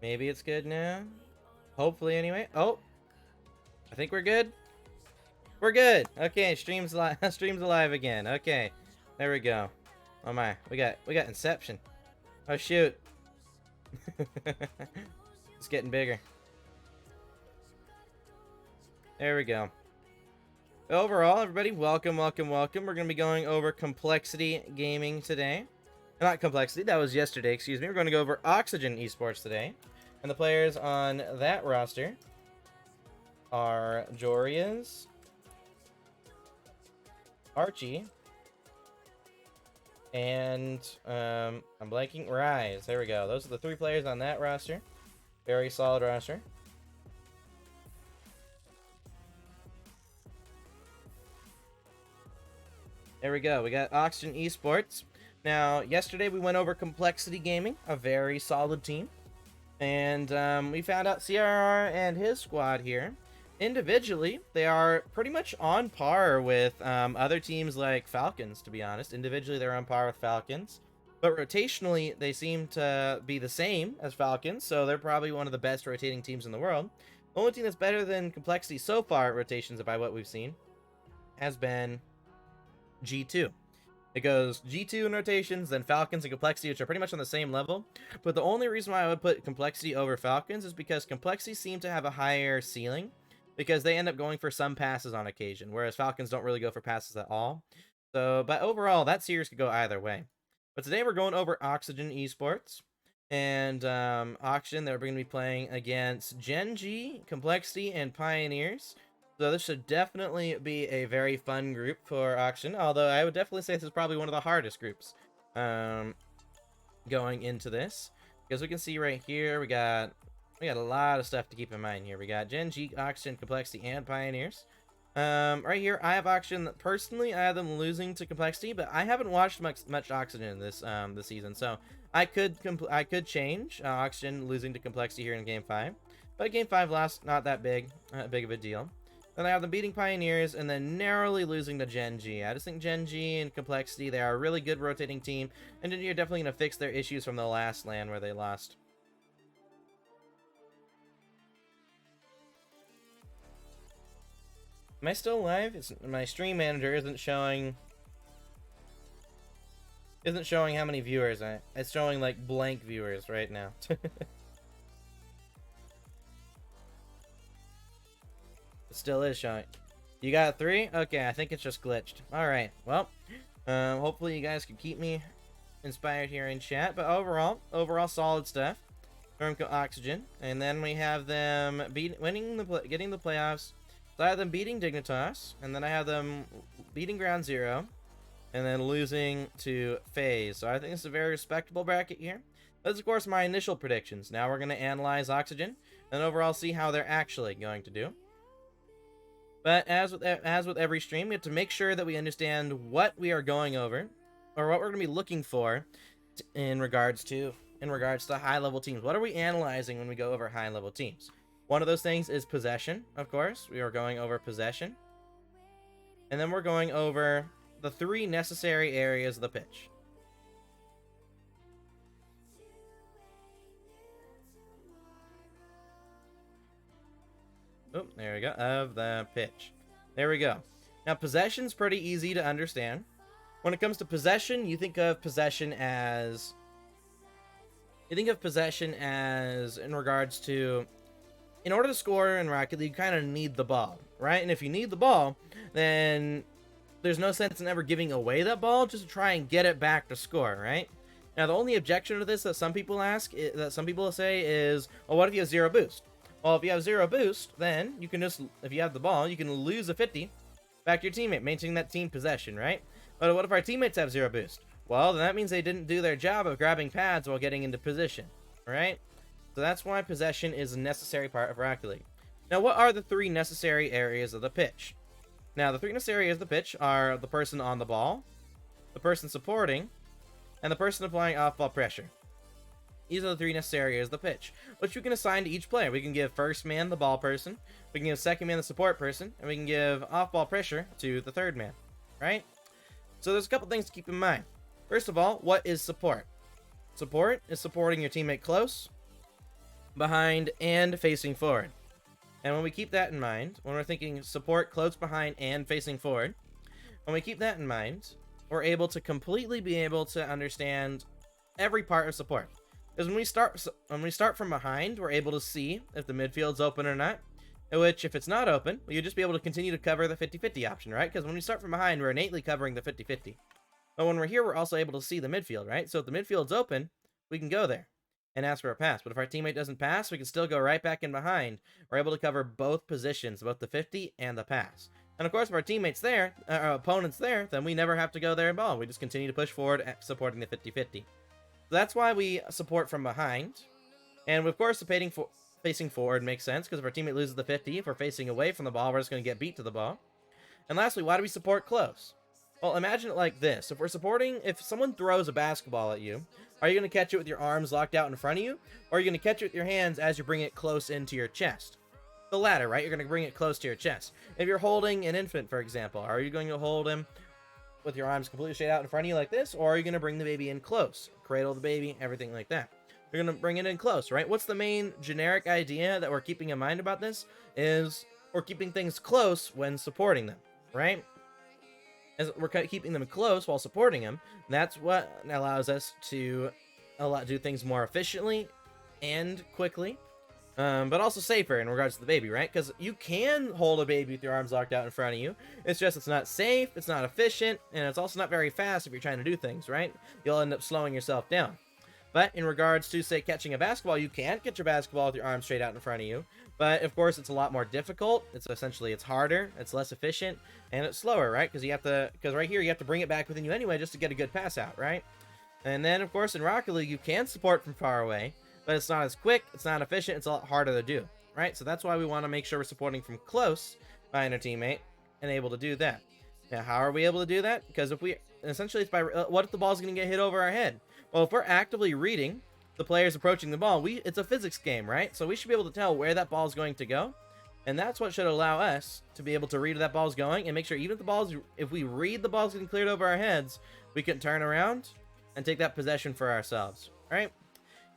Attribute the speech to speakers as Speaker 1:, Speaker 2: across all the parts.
Speaker 1: Maybe it's good now. Hopefully, anyway. Oh, I think we're good. We're good. Okay, stream's live. Stream's alive again. Okay, there we go. Oh my, we got Inception. Oh shoot. It's getting bigger. There we go. Overall, everybody, welcome. We're going to be going over Complexity Gaming today. Not Complexity, that was yesterday, excuse me. We're going to go over Oxygen Esports today. And the players on that roster are Jorias, Archie, and I'm blanking, Rise. There we go. Those are the three players on that roster. Very solid roster. There we go. We got Oxygen Esports. Now, yesterday we went over Complexity Gaming, a very solid team. And we found out CRR and his squad here, individually, they are pretty much on par with other teams like Falcons, to be honest. Individually, they're on par with Falcons. But rotationally, they seem to be the same as Falcons, so they're probably one of the best rotating teams in the world. The only team that's better than Complexity so far at rotations, by what we've seen, has been G2. It goes G2 in rotations, then Falcons and Complexity, which are pretty much on the same level. But the only reason why I would put Complexity over Falcons is because Complexity seem to have a higher ceiling, because they end up going for some passes on occasion, whereas Falcons don't really go for passes at all. So, but overall, that series could go either way. But today we're going over Oxygen Esports. And Oxygen, they're going to be playing against Gen G, Complexity, and Pioneers. So this should definitely be a very fun group for Oxygen, although I would definitely say this is probably one of the hardest groups going into this. Because we can see right here, we got a lot of stuff to keep in mind here. We got Gen G, Oxygen, Complexity, and Pioneers. Right here, I have Oxygen. Personally, I have them losing to Complexity, but I haven't watched much Oxygen this season, so I could change Oxygen losing to Complexity here in Game 5. But Game 5 lost, not that big of a deal. Then I have them beating Pioneers and then narrowly losing to Gen G. I just think Gen G and Complexity, they are a really good rotating team, and Gen G are definitely going to fix their issues from the last LAN where they lost. Am I still live? My stream manager isn't showing how many viewers. It's showing like blank viewers right now. It still is showing. You got 3? Okay, I think it's just glitched. Alright, well, hopefully you guys can keep me inspired here in chat. But overall solid stuff from Oxygen. And then we have them getting the playoffs. So I have them beating Dignitas, and then I have them beating Ground Zero, and then losing to FaZe. So I think it's a very respectable bracket here. That's, of course, my initial predictions. Now we're going to analyze Oxygen, and overall see how they're actually going to do. But as with every stream, we have to make sure that we understand what we are going over, or what we're going to be looking for in regards to high-level teams. What are we analyzing when we go over high-level teams? One of those things is possession, of course. We are going over possession. And then we're going over the 3 necessary areas of the pitch. Oh, there we go, of the pitch. There we go. Now, possession's pretty easy to understand. When it comes to possession, you think of possession as in regards to, in order to score in Rocket League, you kind of need the ball, right? And if you need the ball, then there's no sense in ever giving away that ball just to try and get it back to score, right? Now, the only objection to this that some people say is, well, what if you have 0 boost? Well, if you have 0 boost, then you can just, if you have the ball, you can lose a 50 back to your teammate, maintaining that team possession, right? But what if our teammates have 0 boost? Well, then that means they didn't do their job of grabbing pads while getting into position, right? So that's why possession is a necessary part of Rocket League. Now, what are the 3 necessary areas of the pitch? Now, the 3 necessary areas of the pitch are the person on the ball, the person supporting, and the person applying off-ball pressure. These are the 3 necessary areas of the pitch, which we can assign to each player. We can give first man the ball person, we can give second man the support person, and we can give off-ball pressure to the third man, right? So there's a couple things to keep in mind. First of all, what is support? Support is supporting your teammate close, behind, and facing forward. And when we keep that in mind, when we're thinking support close behind and facing forward, when we keep that in mind, we're able to completely be able to understand every part of support. Because when we start from behind, we're able to see if the midfield's open or not. Which, if it's not open, you'll just be able to continue to cover the 50-50 option, right? Because when we start from behind, we're innately covering the 50-50. But when we're here, we're also able to see the midfield, right? So if the midfield's open, we can go there and ask for a pass. But if our teammate doesn't pass, we can still go right back in behind. We're able to cover both positions, both the 50 and the pass. And of course, if our teammate's there, our opponent's there, then we never have to go there at all. We just continue to push forward, supporting the 50-50. So that's why we support from behind. And of course, facing forward makes sense, because if our teammate loses the 50, if we're facing away from the ball, we're just going to get beat to the ball. And lastly, why do we support close? Well, imagine it like this. If someone throws a basketball at you, are you going to catch it with your arms locked out in front of you? Or are you going to catch it with your hands as you bring it close into your chest? The latter, right? You're going to bring it close to your chest. If you're holding an infant, for example, are you going to hold him with your arms completely straight out in front of you like this? Or are you going to bring the baby in close? Cradle the baby, everything like that. You're going to bring it in close, right? What's the main generic idea that we're keeping in mind about this? Is we're keeping things close when supporting them, right? As we're keeping them close while supporting them, that's what allows us to do things more efficiently and quickly, but also safer in regards to the baby, right? Because you can hold a baby with your arms locked out in front of you. It's just it's not safe, it's not efficient, and it's also not very fast if you're trying to do things, right? You'll end up slowing yourself down. But in regards to, say, catching a basketball, you can't catch a basketball with your arms straight out in front of you. But, of course, it's a lot more difficult. It's harder, it's less efficient, and it's slower, right? Because right here, you have to bring it back within you anyway just to get a good pass out, right? And then, of course, in Rocket League, you can support from far away, but it's not as quick, it's not efficient, it's a lot harder to do, right? So that's why we want to make sure we're supporting from close behind our teammate and able to do that. Now, how are we able to do that? Because essentially, it's by, what if the ball's going to get hit over our head? Well, if we're actively reading the players approaching the ball, it's a physics game, right? So we should be able to tell where that ball is going to go, and that's what should allow us to be able to read where that ball's going and make sure even if we read the ball's getting cleared over our heads, we can turn around and take that possession for ourselves, right?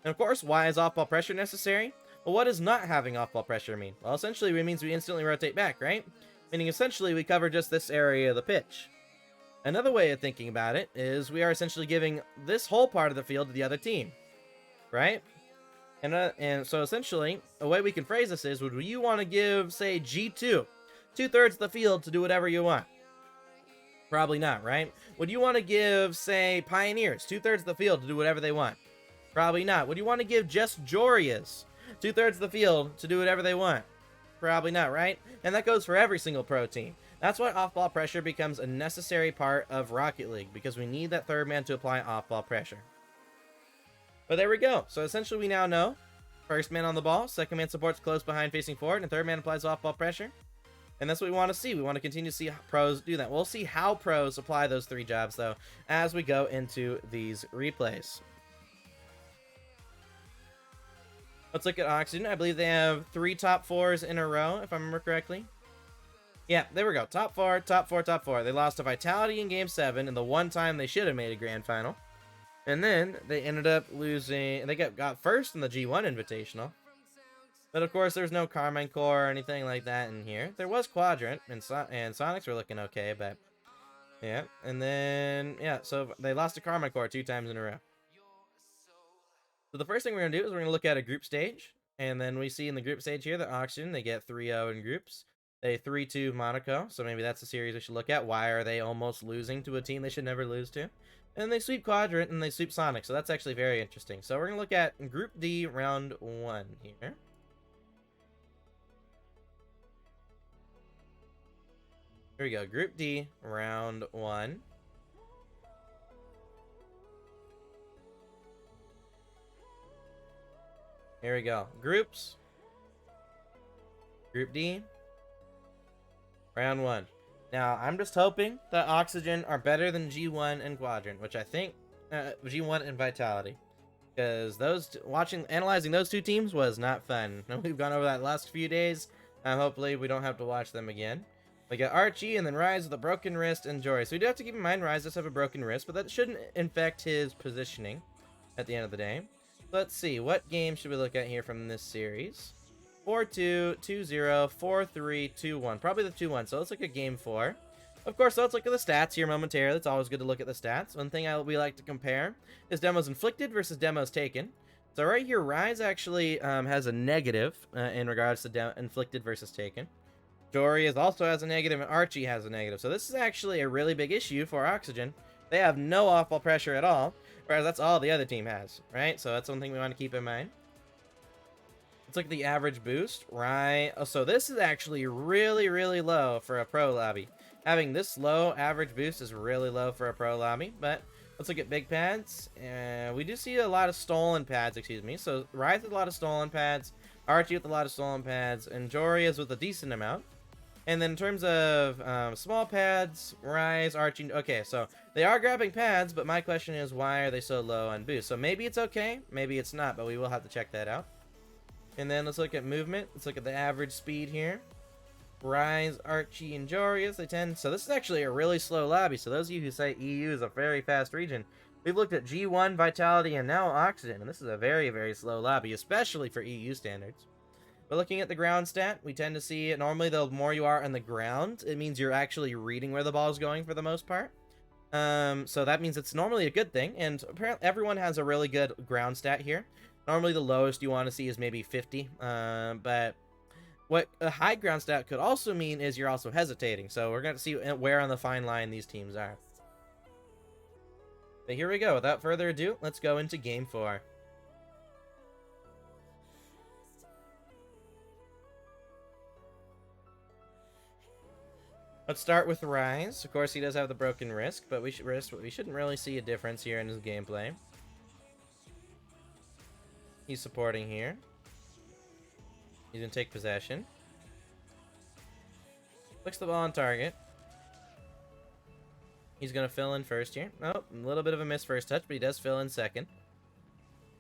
Speaker 1: And of course, why is off-ball pressure necessary? Well, what does not having off-ball pressure mean? Well, essentially, it means we instantly rotate back, right? Meaning essentially we cover just this area of the pitch. Another way of thinking about it is we are essentially giving this whole part of the field to the other team, right? And so essentially, a way we can phrase this is, would you want to give, say, G2, 2/3 of the field to do whatever you want? Probably not, right? Would you want to give, say, Pioneers, 2/3 of the field to do whatever they want? Probably not. Would you want to give just Jorias 2/3 of the field to do whatever they want? Probably not, right? And that goes for every single pro team. That's why off-ball pressure becomes a necessary part of Rocket League, because we need that third man to apply off-ball pressure. But there we go. So essentially we now know first man on the ball, second man supports close behind facing forward, and third man applies off-ball pressure. And that's what we want to see. We want to continue to see pros do that. We'll see how pros apply those three jobs, though, as we go into these replays. Let's look at Oxygen. I believe they have 3 top 4s in a row, if I remember correctly. Yeah, there we go. Top 4, top 4, top 4. They lost to Vitality in Game 7, and the one time they should have made a grand final. And then they ended up losing. They got first in the G1 Invitational. But of course, there's no Carmine Core or anything like that in here. There was Quadrant, and Sonics were looking okay, but yeah. And then, yeah, so they lost to Carmine Core 2 times in a row. So the first thing we're going to do is we're going to look at a group stage. And then we see in the group stage here that Oxygen, they get 3-0 in groups. They 3-2 Monaco, so maybe that's a series we should look at. Why are they almost losing to a team they should never lose to? And they sweep Quadrant, and they sweep Sonic, so that's actually very interesting. So we're going to look at Group D, Round 1 here. Here we go, Group D, Round 1. Here we go, Groups. Group D. Round 1. Now, I'm just hoping that Oxygen are better than G1 and Quadrant, which I think G1 and Vitality, because analyzing those two teams was not fun. We've gone over that last few days. Hopefully, we don't have to watch them again. We got Archie and then Rise with a broken wrist and Jory. So we do have to keep in mind Rise does have a broken wrist, but that shouldn't infect his positioning at the end of the day. Let's see, what game should we look at here from this series? 4-2, 2-0, 4-3, 2-1. Probably the 2-1, so let's look at game 4. Of course, let's look at the stats here momentarily. It's always good to look at the stats. One thing we like to compare is demos inflicted versus demos taken. So right here, Rise actually has a negative in regards to inflicted versus taken. Jory also has a negative, and Archie has a negative. So this is actually a really big issue for Oxygen. They have no off-ball pressure at all, whereas that's all the other team has, right? So that's something we want to keep in mind. Let's look at the average boost, right? Oh, so this is actually really, really low for a pro lobby. Having this low average boost is really low for a pro lobby, but let's look at big pads. We do see a lot of stolen pads, excuse me. So Rise with a lot of stolen pads, Archie with a lot of stolen pads, and Jory is with a decent amount. And then in terms of small pads, Rise, Archie, okay, so they are grabbing pads, but my question is, why are they so low on boost? So maybe it's okay, maybe it's not, but we will have to check that out. And then let's look at movement. Let's look at the average speed here. Rise, Archie, and Jorius, they tend... So this is actually a really slow lobby, so those of you who say EU is a very fast region, we've looked at G1, Vitality, and now Oxygen, and this is a very, very slow lobby, especially for EU standards. But looking at the ground stat, we tend to see normally the more you are on the ground, it means you're actually reading where the ball is going for the most part. So that means it's normally a good thing, and apparently everyone has a really good ground stat here. Normally the lowest you want to see is maybe 50, but what a high ground stat could also mean is you're also hesitating. So we're going to see where on the fine line these teams are. But here we go. Without further ado, let's go into Game 4. Let's start with Rise. Of course, he does have the broken wrist, but we shouldn't really see a difference here in his gameplay. He's supporting here. He's going to take possession. Flicks the ball on target. He's going to fill in first here. Oh, a little bit of a miss first touch, but he does fill in second.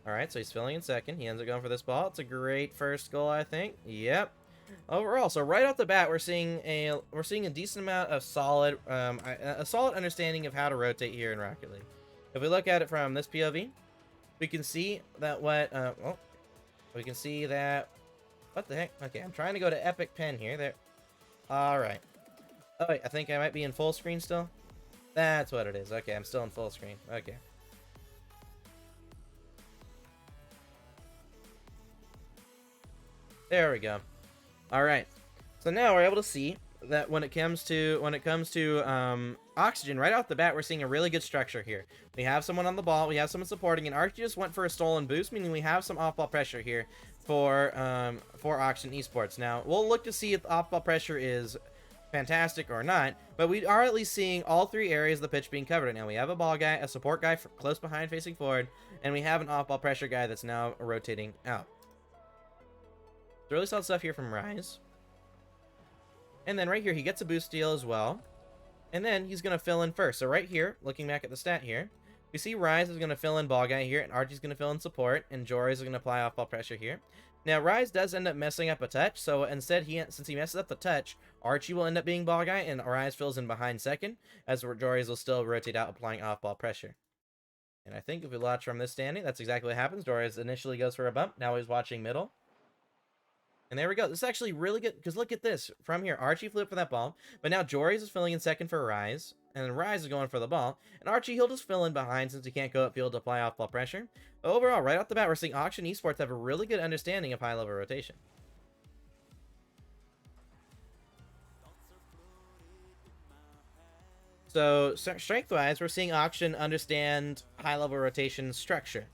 Speaker 1: Alright, so he's filling in second. He ends up going for this ball. It's a great first goal, I think. Yep. Overall, so right off the bat, we're seeing a decent amount of solid, a solid understanding of how to rotate here in Rocket League. If we look at it from this POV, we can see that what the heck? Okay, I'm trying to go to Epic Pen here. There. All right. Oh wait, I think I might be in full screen still. That's what it is. Okay, I'm still in full screen. Okay. There we go. All right, so now we're able to see that when it comes to Oxygen, right off the bat, we're seeing a really good structure here. We have someone on the ball, we have someone supporting, and Archie just went for a stolen boost, meaning we have some off-ball pressure here for Oxygen Esports. Now we'll look to see if off-ball pressure is fantastic or not, but we are at least seeing all three areas of the pitch being covered. Now we have a ball guy, a support guy close behind facing forward, and we have an off-ball pressure guy that's now rotating out. Really solid stuff here from Rise. And then right here, he gets a boost steal as well. And then he's going to fill in first. So right here, looking back at the stat here, we see Rise is going to fill in ball guy here, and Archie's going to fill in support, and Jory is going to apply off-ball pressure here. Now, Rise does end up messing up a touch, so instead, since he messes up the touch, Archie will end up being ball guy, and Rise fills in behind second, as Jory's will still rotate out, applying off-ball pressure. And I think if we watch from this standing, that's exactly what happens. Jory's initially goes for a bump, now he's watching middle. And there we go. This is actually really good, because look at this. From here, Archie flew for that ball, but now Jory's is filling in second for Rise, and then Rise is going for the ball, and Archie, he'll just fill in behind since he can't go upfield to apply off-ball pressure. But overall, right off the bat, we're seeing Oxygen Esports have a really good understanding of high-level rotation. So, strength-wise, we're seeing Oxygen understand high-level rotation structure.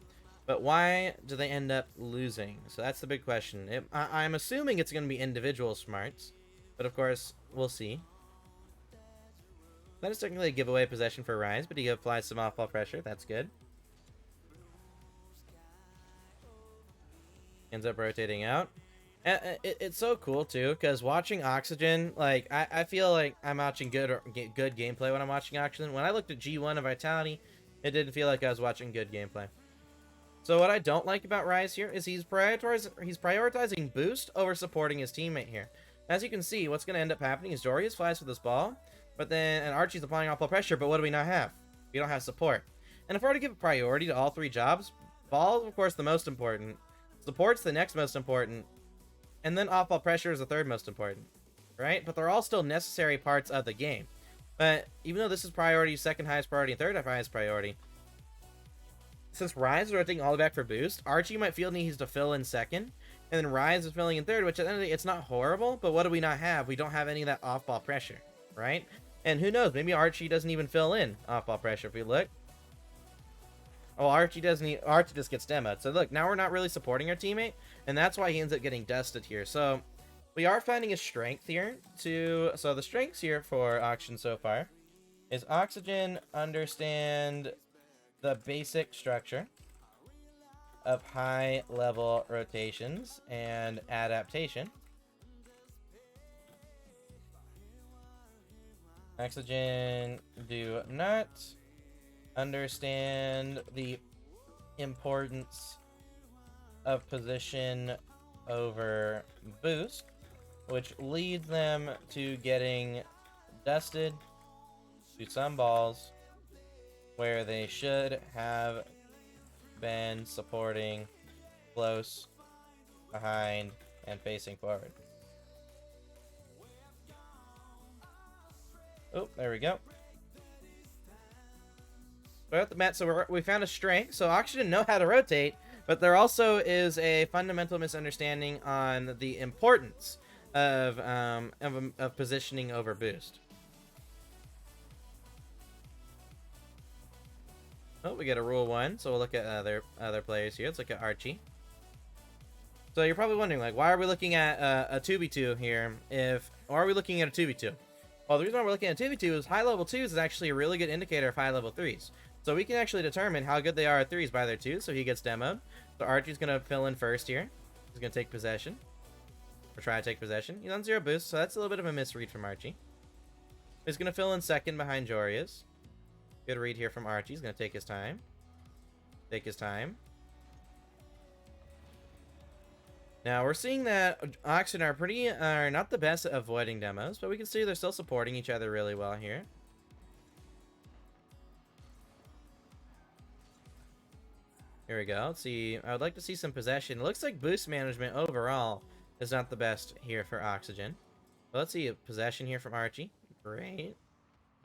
Speaker 1: But why do they end up losing? So that's the big question. I'm assuming it's going to be individual smarts. But of course, we'll see. That is technically a giveaway possession for Rise, but he applies some off-ball pressure. That's good. Ends up rotating out. It's so cool, too, because watching Oxygen, like, I feel like I'm watching good gameplay when I'm watching Oxygen. When I looked at G1 and Vitality, it didn't feel like I was watching good gameplay. So what I don't like about Rise here is he's prioritizing boost over supporting his teammate here. As you can see, what's going to end up happening is Dorius flies for this ball, and Archie's applying off-ball pressure, but what do we not have? We don't have support. And if we're to give priority to all three jobs, Ball, of course, the most important. Support's the next most important. And then off-ball pressure is the third most important, right? But they're all still necessary parts of the game. But even though this is priority, second highest priority, and third highest priority, since Rise is rotating all the way back for boost, Archie might feel needs to fill in second, and then Rise is filling in third, which at the end of the day, it's not horrible, but what do we not have? We don't have any of that off-ball pressure, right? And who knows, maybe Archie doesn't even fill in off-ball pressure if we look. Oh, Archie doesn't. Archie just gets demoed. So look, now we're not really supporting our teammate, and that's why he ends up getting dusted here. So we are finding a strength here. So the strengths here for Oxygen so far is Oxygen understand the basic structure of high-level rotations and adaptation. Oxygen do not understand the importance of position over boost, which leads them to getting dusted to some balls where they should have been supporting close, behind, and facing forward. Oh, there we go. We're at the mat, so we found a strength. So Oxygen know how to rotate, but there also is a fundamental misunderstanding on the importance of positioning over boost. Oh, we get a rule 1, so we'll look at other players here. Let's look at Archie. So you're probably wondering, like, why are we looking at a 2v2 here? Or are we looking at a 2v2? Well, the reason why we're looking at 2v2 is high level 2s is actually a really good indicator of high level 3s. So we can actually determine how good they are at 3s by their 2s, so he gets demoed. So Archie's going to fill in first here. He's going to take possession. Or try to take possession. He's on 0 boost, so that's a little bit of a misread from Archie. He's going to fill in second behind Joria's. Good read here from Archie. He's going to take his time. Take his time. Now, we're seeing that Oxygen are not the best at avoiding demos, but we can see they're still supporting each other really well here. Here we go. Let's see. I would like to see some possession. It looks like boost management overall is not the best here for Oxygen. But let's see a possession here from Archie. Great.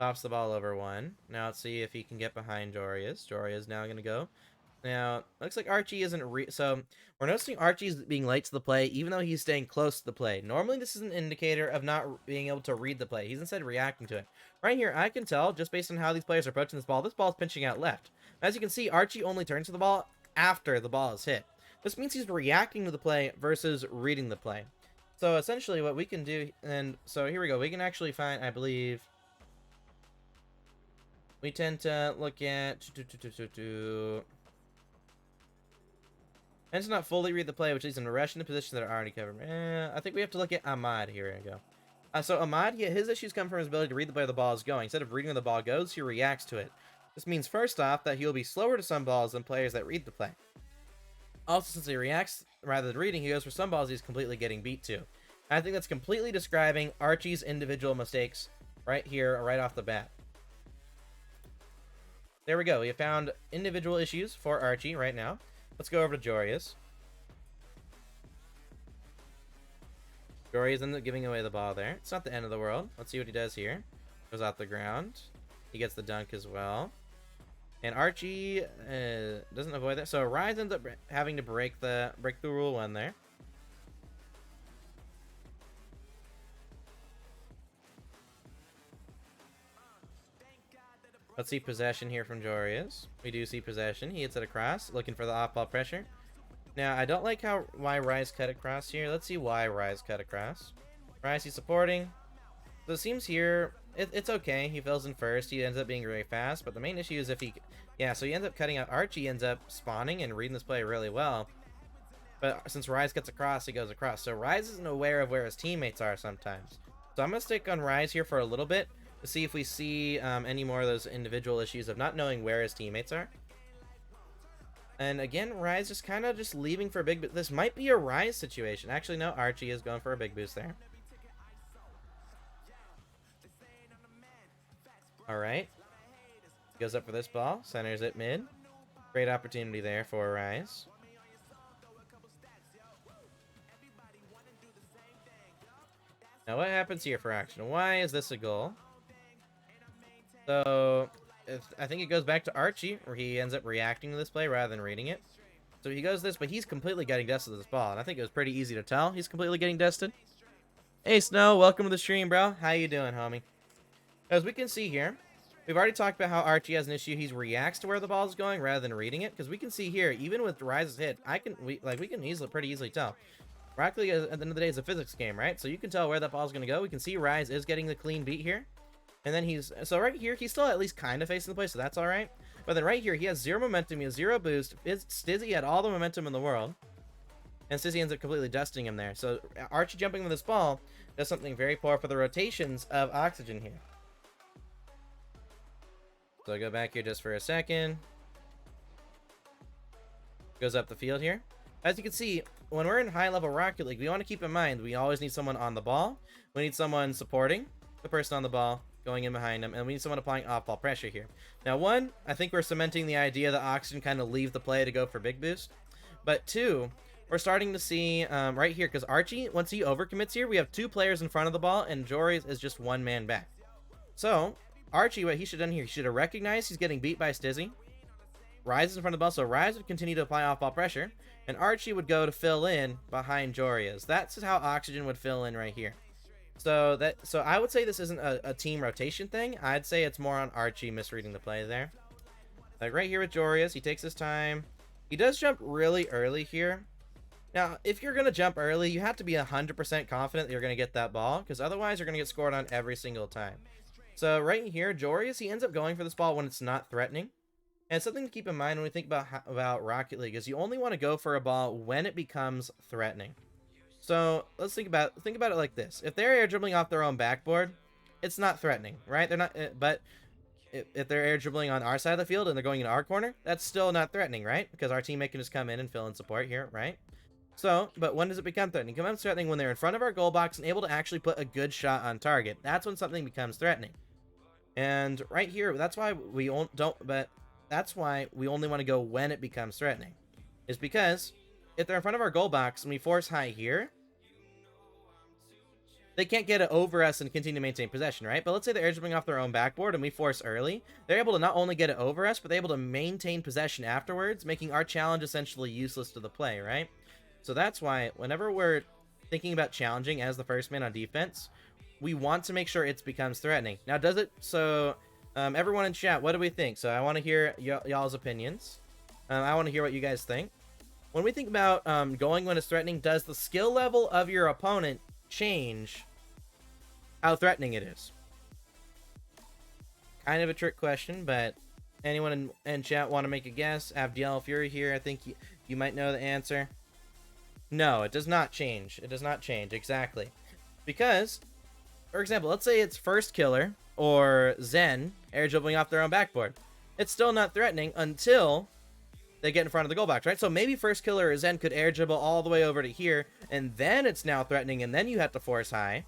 Speaker 1: Tops the ball over 1. Now let's see if he can get behind Joria's. Joria's now going to go. Now, looks like Archie isn't so we're noticing Archie's being late to the play, even though he's staying close to the play. Normally, this is an indicator of not being able to read the play. He's instead reacting to it. Right here, I can tell, just based on how these players are approaching this ball's pinching out left. As you can see, Archie only turns to the ball after the ball is hit. This means he's reacting to the play versus reading the play. So, essentially, what we can do, and so here we go. We can actually find, I believe, we tend to look at... And to not fully read the play, which leads him to rush into positions that are already covered. I think we have to look at Ahmad. Here we go. So Ahmad, yeah, his issues come from his ability to read the play where the ball is going. Instead of reading where the ball goes, he reacts to it. This means, first off, that he'll be slower to some balls than players that read the play. Also, since he reacts rather than reading, he goes for some balls he's completely getting beat to. I think that's completely describing Archie's individual mistakes right here, right off the bat. There we go. We have found individual issues for Archie right now. Let's go over to Joria's. Joria's ends up giving away the ball there. It's not the end of the world. Let's see what he does here. Goes off the ground. He gets the dunk as well. And Archie doesn't avoid that. So Rise ends up having to break the rule 1 there. Let's see possession here from Joria's. We do see possession. He hits it across, looking for the off-ball pressure. Now, I don't like why Rise cut across here. Let's see why Rise cut across. Rise, he's supporting. So it seems here, it's okay. He fills in first. He ends up being very fast, but the main issue is if he... Yeah, so he ends up cutting out. Archie ends up spawning and reading this play really well. But since Rise gets across, he goes across. So Rise isn't aware of where his teammates are sometimes. So I'm going to stick on Rise here for a little bit to see if we see any more of those individual issues of not knowing where his teammates are. And again, Rise just kind of just leaving for a big... This might be a Rise situation. Actually, no, Archie is going for a big boost there. Alright. Goes up for this ball. Centers it mid. Great opportunity there for Rise. Now what happens here for action? Why is this a goal? So I think it goes back to Archie, where he ends up reacting to this play rather than reading it. So he goes this, but he's completely getting dusted with this ball, and I think it was pretty easy to tell he's completely getting dusted. Hey Snow, welcome to the stream, bro. How you doing, homie? As we can see here, we've already talked about how Archie has an issue. He reacts to where the ball is going rather than reading it, because we can see here, even with Rise's hit, we can pretty easily tell. Rocket League, at the end of the day, is a physics game, right? So you can tell where that ball's going to go. We can see Rise is getting the clean beat here. And then so right here, he's still at least kind of facing the play, so that's all right. But then right here, he has 0 momentum, he has 0 boost. Stizzy had all the momentum in the world. And Stizzy ends up completely dusting him there. So Archie jumping with this ball does something very poor for the rotations of Oxygen here. So I go back here just for a second. Goes up the field here. As you can see, when we're in high-level Rocket League, we want to keep in mind we always need someone on the ball. We need someone supporting the person on the ball, going in behind him, and we need someone applying off-ball pressure here. Now, one, I think we're cementing the idea that Oxygen kind of leave the play to go for big boost. But two, we're starting to see right here, because Archie, once he overcommits here, we have 2 players in front of the ball, and Jory is just 1 man back. So, Archie, what he should have done here, he should have recognized he's getting beat by Stizzy. Rise is in front of the ball, so Rise would continue to apply off-ball pressure, and Archie would go to fill in behind Joria's. That's how Oxygen would fill in right here. So I would say this isn't a team rotation thing. I'd say it's more on Archie misreading the play there. Like right here with Joria's, he takes his time. He does jump really early here. Now, if you're going to jump early, you have to be 100% confident that you're going to get that ball, because otherwise you're going to get scored on every single time. So right here, Joria's, he ends up going for this ball when it's not threatening. And something to keep in mind when we think about Rocket League is you only want to go for a ball when it becomes threatening. So let's think about it like this. If they're air dribbling off their own backboard, it's not threatening, right? They're not, but if they're air dribbling on our side of the field and they're going into our corner, that's still not threatening, right? Because our teammate can just come in and fill in support here, right? So, but when does it become threatening? It becomes threatening when they're in front of our goal box and able to actually put a good shot on target. That's when something becomes threatening. And right here, that's why we only want to go when it becomes threatening. Is because if they're in front of our goal box and we force high here, they can't get it over us and continue to maintain possession, right? But let's say they're air dribbling off their own backboard and we force early. They're able to not only get it over us, but they're able to maintain possession afterwards, making our challenge essentially useless to the play, right? So that's why whenever we're thinking about challenging as the first man on defense, we want to make sure it becomes threatening. Now, does it? So, everyone in chat, what do we think? So I want to hear y'all's opinions. I want to hear what you guys think. When we think about going when it's threatening, does the skill level of your opponent change how threatening it is? Kind of a trick question, but anyone in chat want to make a guess? Abdiel, if you're here, I think you might know the answer. No, it does not change. It does not change, exactly. Because, for example, let's say it's First Killer or Zen air dribbling off their own backboard. It's still not threatening until they get in front of the goal box, right? So maybe First Killer or Zen could air dribble all the way over to here, and then it's now threatening, and then you have to force high.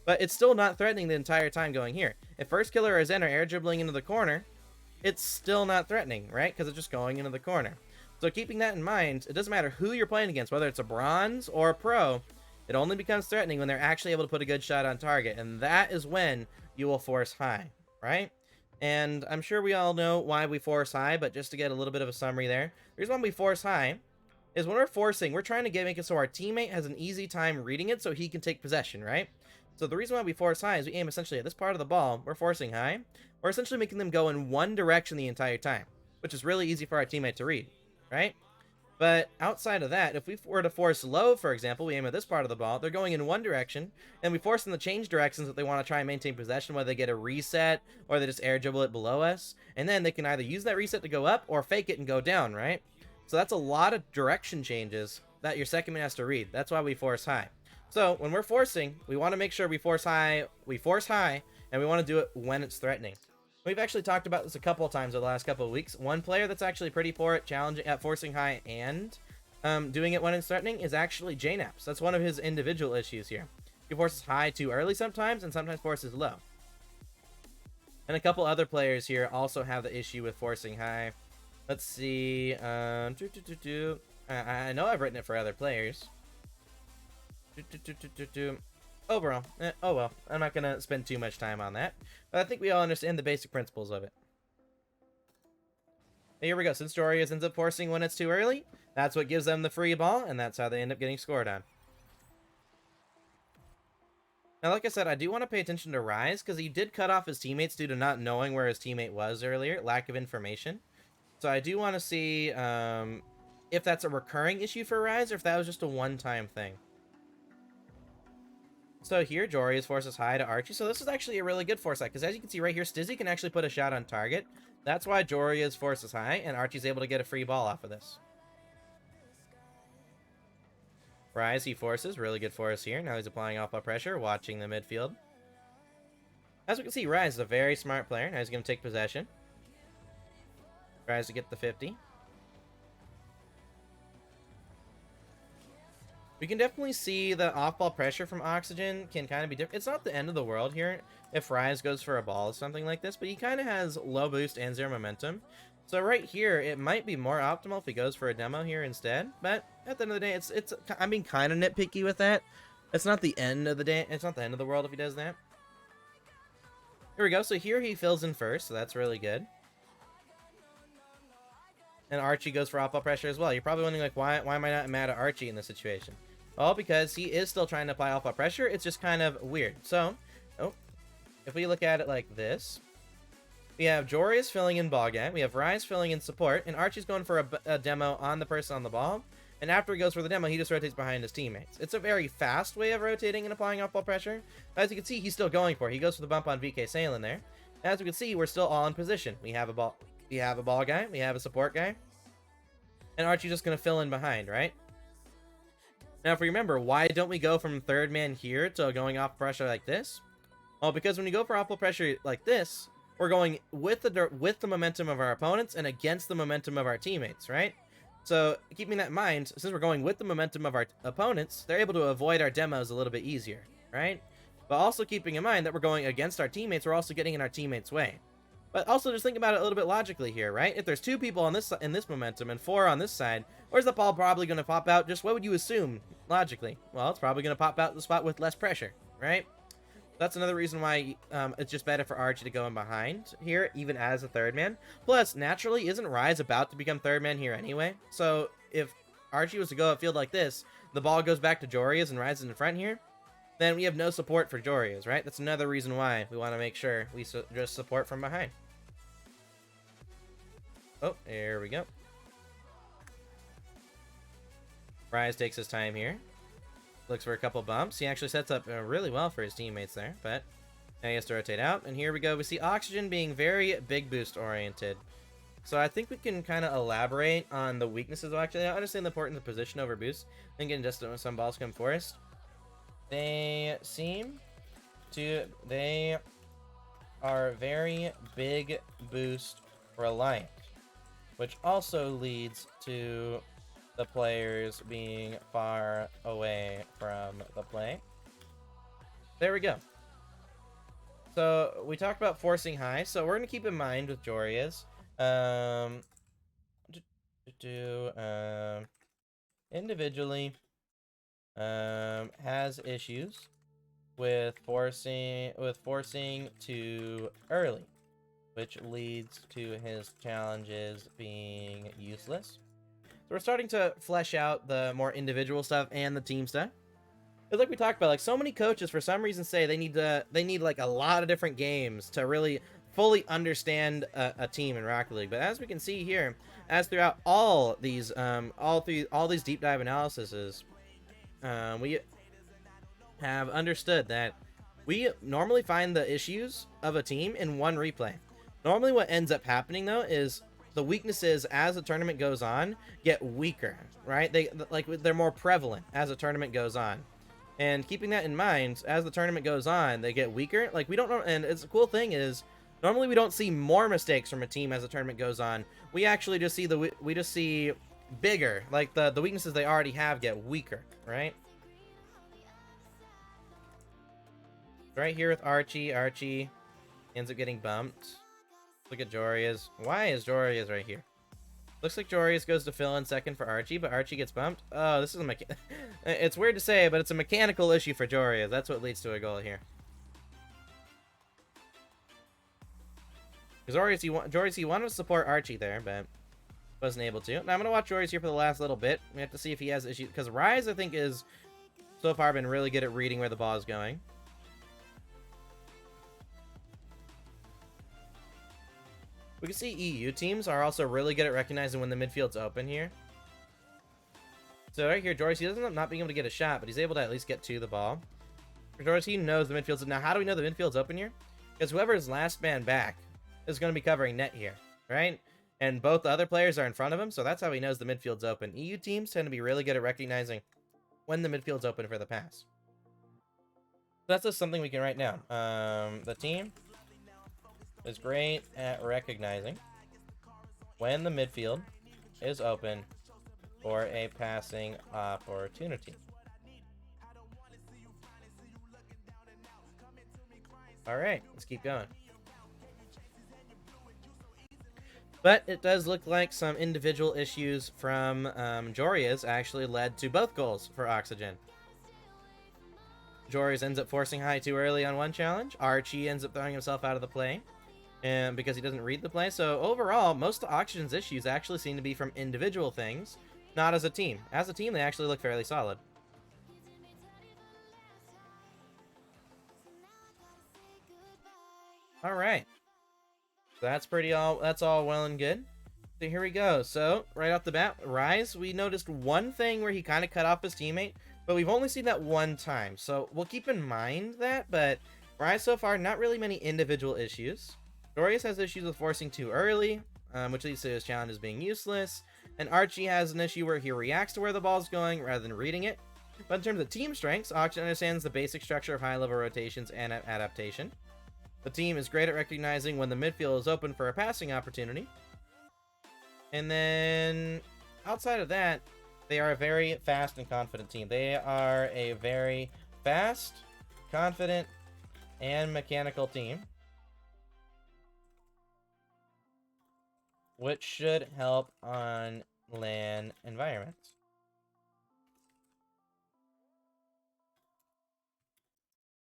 Speaker 1: But it's still not threatening the entire time going here. If First Killer or Zen are air dribbling into the corner, it's still not threatening, right? Because it's just going into the corner. So keeping that in mind, it doesn't matter who you're playing against, whether it's a bronze or a pro, it only becomes threatening when they're actually able to put a good shot on target. And that is when you will force high, right? And I'm sure we all know why we force high, but just to get a little bit of a summary there, the reason why we force high is when we're forcing, we're trying to make it so our teammate has an easy time reading it so he can take possession, right? So the reason why we force high is we aim essentially at this part of the ball, we're forcing high, we're essentially making them go in one direction the entire time, which is really easy for our teammate to read, right? But outside of that, if we were to force low, for example, we aim at this part of the ball, they're going in one direction, and we force them to change directions if they want to try and maintain possession, whether they get a reset, or they just air dribble it below us, and then they can either use that reset to go up, or fake it and go down, right? So that's a lot of direction changes that your second man has to read. That's why we force high. So when we're forcing, we want to make sure we force high, and we want to do it when it's threatening. We've actually talked about this a couple of times over the last couple of weeks. One player that's actually pretty poor at forcing high and doing it when it's threatening is actually JNaps. That's one of his individual issues here. He forces high too early sometimes, and sometimes forces low. And a couple other players here also have the issue with forcing high. Let's see. I know I've written it for other players. Overall, oh well. I'm not gonna spend too much time on that. But I think we all understand the basic principles of it. Here we go. Since Jorius ends up forcing when it's too early, that's what gives them the free ball, and that's how they end up getting scored on. Now, like I said, I do want to pay attention to Rise, because he did cut off his teammates due to not knowing where his teammate was earlier, lack of information. So I do want to see if that's a recurring issue for Rise, or if that was just a one-time thing. So here, Jorius forces high to Archie. So this is actually a really good foresight, because as you can see right here, Stizzy can actually put a shot on target. That's why Jorius forces high, and Archie's able to get a free ball off of this. Rise, he forces. Really good force here. Now he's applying alpha pressure, watching the midfield. As we can see, Rise is a very smart player. Now he's going to take possession. Tries to get the 50. We can definitely see the off-ball pressure from Oxygen can kind of be different. It's not the end of the world here if Rise goes for a ball or something like this, but he kind of has low boost and zero momentum. So right here, it might be more optimal if he goes for a demo here instead. But at the end of the day, I'm being kind of nitpicky with that. It's not the end of the day. It's not the end of the world if he does that. Here we go. So here he fills in first, so that's really good. And Archie goes for off-ball pressure as well. You're probably wondering, like, why am I not mad at Archie in this situation? Well, because he is still trying to apply off-ball pressure. It's just kind of weird. So, if we look at it like this, we have Jorius filling in ball guy. We have Rise filling in support. And Archie's going for a demo on the person on the ball. And after he goes for the demo, he just rotates behind his teammates. It's a very fast way of rotating and applying off-ball pressure. As you can see, he's still going for it. He goes for the bump on VK Salen there. As we can see, we're still all in position. We have a ball guy. We have a support guy. And Archie's just going to fill in behind, right? Now, if we remember, why don't we go from third man here to going off pressure like this? Well, because when you go for off-ball pressure like this, we're going with the momentum of our opponents and against the momentum of our teammates, right? So, keeping that in mind, since we're going with the momentum of our opponents, they're able to avoid our demos a little bit easier, right? But also keeping in mind that we're going against our teammates, we're also getting in our teammates' way. But also just think about it a little bit logically here, right? If there's 2 people on this in this momentum and 4 on this side, where's the ball probably going to pop out? Just what would you assume logically? Well, it's probably going to pop out the spot with less pressure, right? That's another reason why it's just better for Archie to go in behind here, even as a third man. Plus, naturally, isn't Rise about to become third man here anyway? So if Archie was to go upfield like this, the ball goes back to Jorius and Rise is in front here, then we have no support for Jorius, right? That's another reason why we want to make sure we just support from behind. Oh, there we go. Rise takes his time here. Looks for a couple bumps. He actually sets up really well for his teammates there, but now he has to rotate out. And here we go. We see Oxygen being very big boost oriented. So I think we can kind of elaborate on the weaknesses of Oxygen. I understand the importance of position over boost. I think in just some balls come forest. They are very big boost reliant, which also leads to the players being far away from the play. There we go. So we talked about forcing high, so we're going to keep in mind with Jorius, individually has issues with forcing too early, which leads to his challenges being useless. So we're starting to flesh out the more individual stuff and the team stuff. It's like we talked about, like, so many coaches for some reason say they need like a lot of different games to really fully understand a team in Rocket League. But as we can see here, as throughout all these deep dive analyses, we have understood that we normally find the issues of a team in one replay. Normally what ends up happening, though, is the weaknesses as the tournament goes on get weaker, right? They're more prevalent as the tournament goes on. And keeping that in mind, as the tournament goes on, they get weaker. Like, we don't know, and it's a cool thing is, normally we don't see more mistakes from a team as the tournament goes on. We actually just see bigger, like the weaknesses they already have get weaker, right? Right here with Archie ends up getting bumped. Look at Jorius. Why is Jorius right here? Looks like Jorius goes to fill in second for Archie, but Archie gets bumped. Oh, this is a it's weird to say, but it's a mechanical issue for Jorius. That's what leads to a goal here. Because Jorius, he wanted to support Archie there, but wasn't able to. Now I'm going to watch Jorius here for the last little bit. We have to see if he has issues. Because Rise, I think, is so far been really good at reading where the ball is going. We can see EU teams are also really good at recognizing when the midfield's open here. So right here, Jorius, he doesn't end up not being able to get a shot, but he's able to at least get to the ball. Jorius, he knows the midfield's... Now, how do we know the midfield's open here? Because whoever is last man back is going to be covering net here, right? And both the other players are in front of him, so that's how he knows the midfield's open. EU teams tend to be really good at recognizing when the midfield's open for the pass. So that's just something we can write down. The team is great at recognizing when the midfield is open for a passing opportunity. All right, let's keep going. But it does look like some individual issues from Jorius actually led to both goals for Oxygen. Jorius ends up forcing high too early on one challenge. Archie ends up throwing himself out of the play and because he doesn't read the play. So overall, most of Oxygen's issues actually seem to be from individual things, not as a team. As a team, they actually look fairly solid. All right. That's all well and good. So here we go. So right off the bat, Rise, we noticed one thing where he kind of cut off his teammate, but we've only seen that one time. So we'll keep in mind that, but Rise so far, not really many individual issues. Jorius has issues with forcing too early, which leads to his challenges being useless. And Archie has an issue where he reacts to where the ball's going rather than reading it. But in terms of team strengths, Oxygen understands the basic structure of high-level rotations and adaptation. The team is great at recognizing when the midfield is open for a passing opportunity. And then, outside of that, they are a very fast and confident team. They are a very fast, confident, and mechanical team, which should help on LAN environments.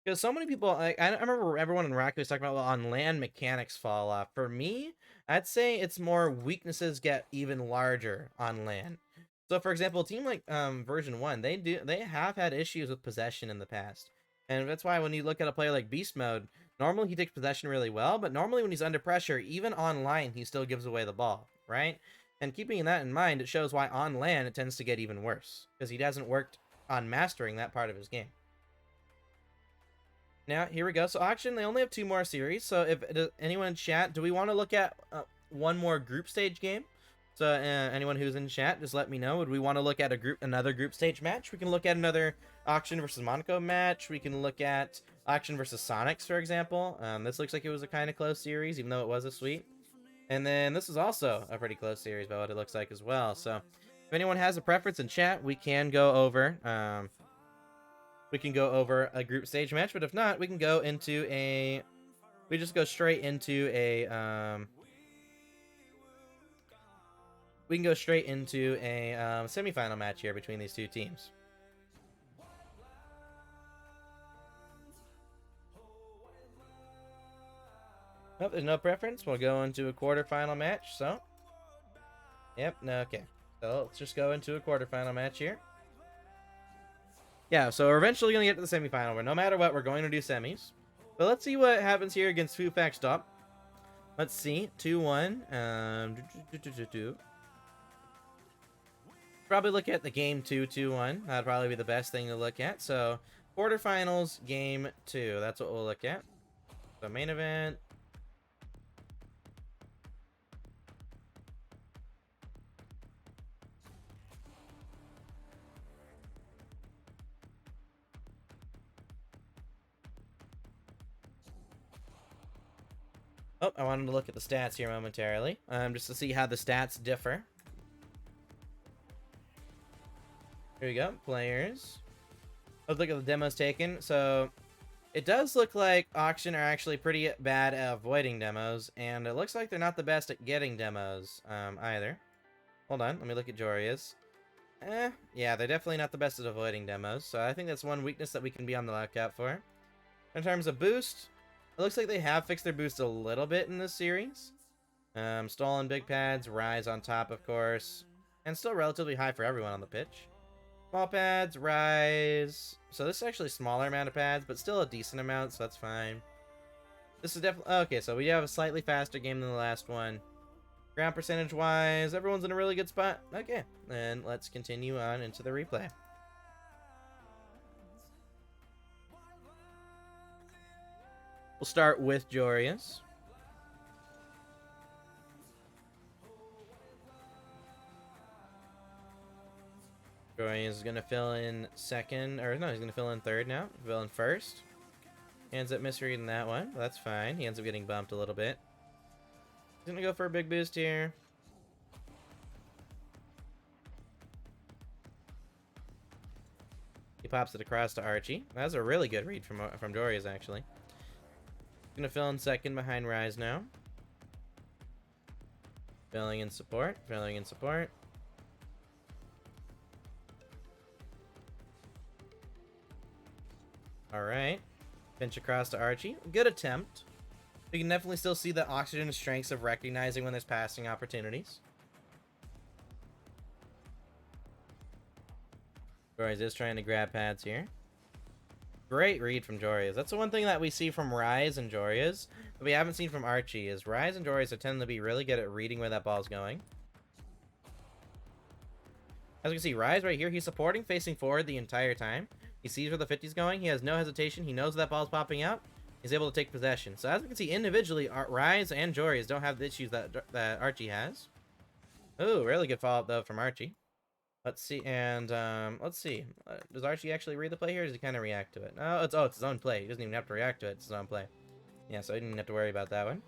Speaker 1: Because so many people, like, I remember everyone in Rocket was talking about, well, on LAN mechanics fall off. For me, I'd say it's more weaknesses get even larger on LAN. So, for example, a team like version 1, they have had issues with possession in the past. And that's why when you look at a player like Beast Mode, normally he takes possession really well, but normally when he's under pressure, even online, he still gives away the ball, right? And keeping that in mind, it shows why on LAN it tends to get even worse, because he hasn't worked on mastering that part of his game. Now, here we go. So, Auction, they only have 2 more series. So, if anyone in chat, do we want to look at one more group stage game? So, anyone who's in chat, just let me know. Would we want to look at another group stage match? We can look at another Auction versus Monaco match. We can look at Auction versus Sonics, for example. This looks like it was a kind of close series, even though it was a sweep. And then this is also a pretty close series by what it looks like as well. So, if anyone has a preference in chat, we can go over... we can go over a group stage match, but if not, we can go into a... We just go straight into a... we can go straight into a semifinal match here between these two teams. Nope, there's no preference. We'll go into a quarterfinal match, so... Yep, no, okay. So let's just go into a quarterfinal match here. Yeah, so we're eventually going to get to the semifinal, where no matter what, we're going to do semis. But let's see what happens here against Fufax Top. Let's see. 2-1. Probably look at the game 2-2-1. That'd probably be the best thing to look at. So, quarterfinals, game 2. That's what we'll look at. So, main event. Oh, I wanted to look at the stats here momentarily, just to see how the stats differ. Here we go, players. Let's look at the demos taken. So, it does look like Auction are actually pretty bad at avoiding demos, and it looks like they're not the best at getting demos, either. Hold on, let me look at Joria's. Yeah, they're definitely not the best at avoiding demos, so I think that's one weakness that we can be on the lookout for. In terms of boost, it looks like they have fixed their boost a little bit in this series. Stolen big pads, Rise on top, of course, and still relatively high for everyone on the pitch. Small pads, Rise. So this is actually a smaller amount of pads, but still a decent amount, so that's fine. This is definitely... Okay, so we have a slightly faster game than the last one. Ground percentage-wise, everyone's in a really good spot. Okay, then let's continue on into the replay. We'll start with Jorius. Jorius is going to fill in second, or no, he's going to fill in third now. Fill in first. He ends up misreading that one, but that's fine. He ends up getting bumped a little bit. He's going to go for a big boost here. He pops it across to Archie. That was a really good read from Jorius, actually. He's going to fill in second behind Rise now. Filling in support, filling in support. Alright. Pinch across to Archie. Good attempt. You can definitely still see the Oxygen strengths of recognizing when there's passing opportunities. Jorius is trying to grab pads here. Great read from Jorius. That's the one thing that we see from Rise and Jorius that we haven't seen from Archie, is Rise and Jorius are tend to be really good at reading where that ball's going. As you can see, Rise right here, he's supporting, facing forward the entire time. He sees where the 50's going. He has no hesitation. He knows that ball's popping out. He's able to take possession. So as we can see, individually, Rise and Jorius don't have the issues that Archie has. Ooh, really good follow-up, though, from Archie. Let's see, and let's see. Does Archie actually read the play here, or does he kind of react to it? Oh, it's his own play. He doesn't even have to react to it. It's his own play. Yeah, so he didn't have to worry about that one.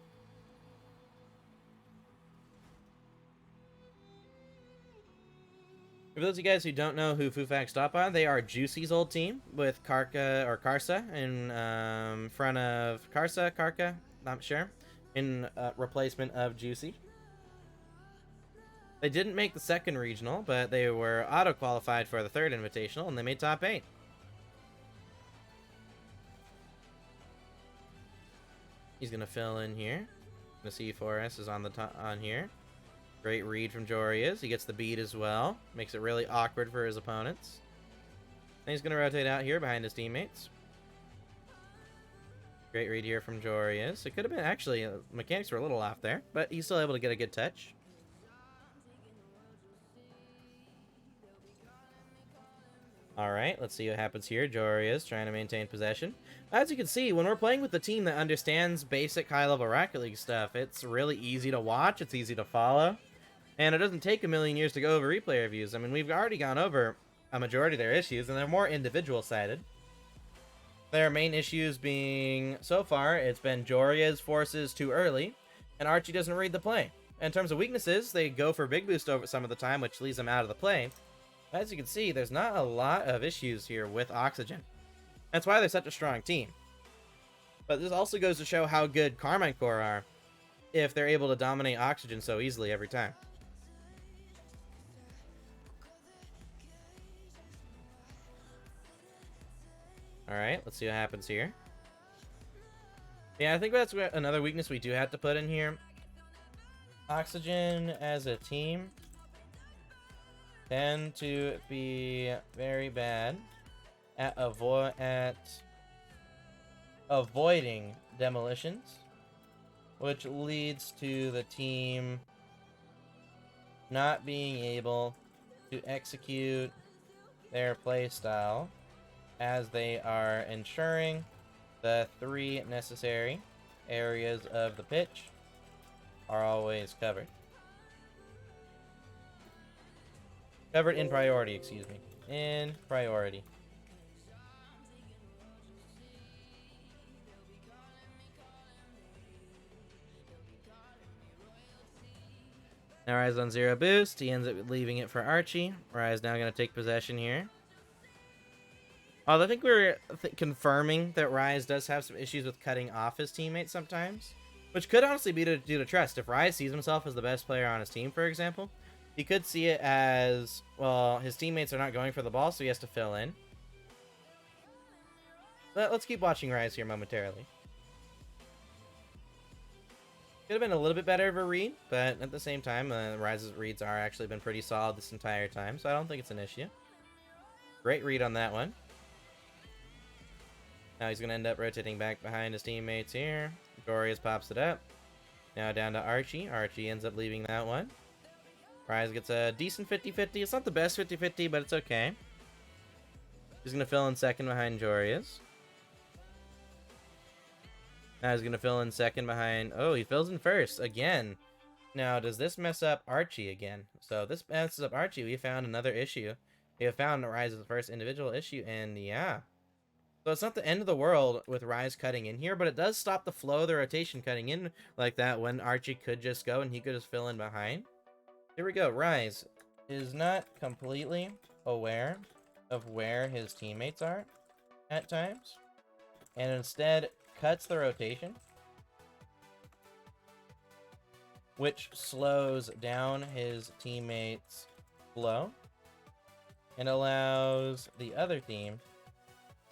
Speaker 1: For those of you guys who don't know who Fufak stopped on, they are Juicy's old team with Karsa in front of Karka, not sure, in replacement of Juicy. They didn't make the second regional, but they were auto-qualified for the third invitational, and they made top 8. He's going to fill in here. The C4S is on the top on here. Great read from Jorius. He gets the beat as well. Makes it really awkward for his opponents. And he's going to rotate out here behind his teammates. Great read here from Jorius. It could have been, actually, mechanics were a little off there, but he's still able to get a good touch. Alright, let's see what happens here. Jorius trying to maintain possession. As you can see, when we're playing with the team that understands basic high-level Rocket League stuff, it's really easy to watch, it's easy to follow, and it doesn't take a million years to go over replay reviews. I mean, we've already gone over a majority of their issues, and they're more individual-sided. Their main issues being, so far, it's been Jorius forces too early, and Archie doesn't read the play. In terms of weaknesses, they go for big boost over some of the time, which leaves them out of the play. As you can see, there's not a lot of issues here with Oxygen. That's why they're such a strong team. But this also goes to show how good Carmine Corps are if they're able to dominate Oxygen so easily every time. Alright, let's see what happens here. Yeah, I think that's another weakness we do have to put in here. Oxygen as a team tend to be very bad at avoiding demolitions, which leads to the team not being able to execute their playstyle as they are ensuring the 3 necessary areas of the pitch are always covered. Covered in priority, excuse me. In priority. Now Rise on 0 boost. He ends up leaving it for Archie. Rise now going to take possession here. I think we're confirming that Rise does have some issues with cutting off his teammates sometimes, which could honestly be due to trust. If Rise sees himself as the best player on his team, for example, He could see it as, well, his teammates are not going for the ball, so he has to fill in. But let's keep watching Rise here momentarily. Could have been a little bit better of a read, but at the same time, Rise's reads are actually been pretty solid this entire time, so I don't think it's an issue. Great read on that one. Now he's going to end up rotating back behind his teammates here. Glorious pops it up. Now down to Archie. Archie ends up leaving that one. Rise gets a decent 50-50. It's not the best 50-50, but it's okay. He's going to fill in second behind Jorius. Now he's going to fill in second behind... Oh, he fills in first again. Now, does this mess up Archie again? So this messes up Archie. We found another issue. We have found Rise's first individual issue, and yeah. So it's not the end of the world with Rise cutting in here, but it does stop the flow of the rotation cutting in like that when Archie could just go and he could just fill in behind. Here we go. Rise is not completely aware of where his teammates are at times, and instead cuts the rotation, which slows down his teammates' flow and allows the other team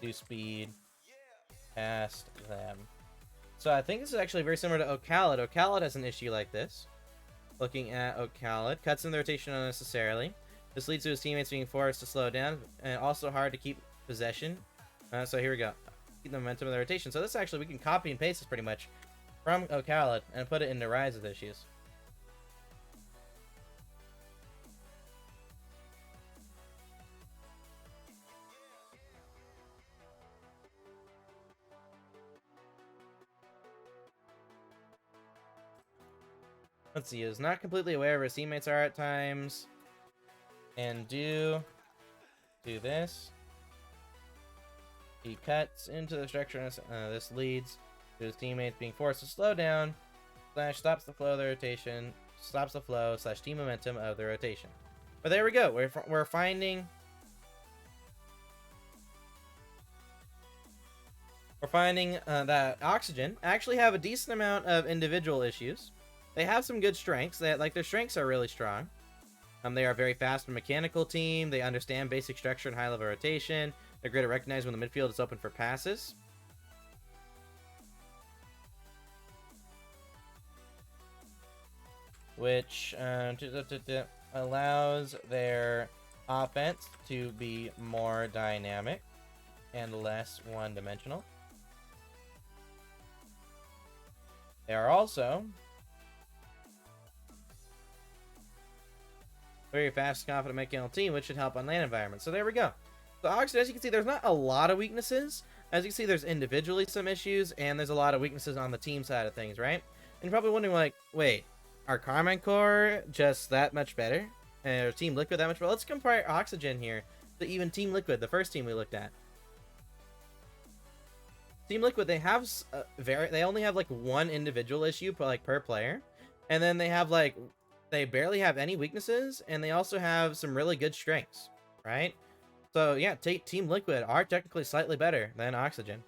Speaker 1: to speed past them. So I think this is actually very similar to Ocalid. Ocalid has an issue like this. Looking at Ocalid, cuts in the rotation unnecessarily. This leads to his teammates being forced to slow down, and also hard to keep possession. So here we go. Keep the momentum of the rotation. So this actually, we can copy and paste this pretty much from Ocalid and put it into Rise's issues. Let's see, is not completely aware of where his teammates are at times. And do this. He cuts into the structure, and this leads to his teammates being forced to slow down, / stops the flow of the rotation, stops the flow / team momentum of the rotation. But there we go. We're finding that Oxygen actually have a decent amount of individual issues. They have some good strengths. Their strengths are really strong. They are a very fast and mechanical team. They understand basic structure and high-level rotation. They're great at recognizing when the midfield is open for passes. Which allows their offense to be more dynamic and less one-dimensional. They are also very fast, confident, mechanical team, which should help on land environments. So there we go. So Oxygen, as you can see, there's not a lot of weaknesses. As you can see, there's individually some issues, and there's a lot of weaknesses on the team side of things, right? And you're probably wondering, like, wait, are Carmine Core just that much better? Or Team Liquid that much better? Let's compare Oxygen here to even Team Liquid, the first team we looked at. Team Liquid, they have they only have like one individual issue per player, and then they have they barely have any weaknesses, and they also have some really good strengths, right? So yeah, Team Liquid are technically slightly better than Oxygen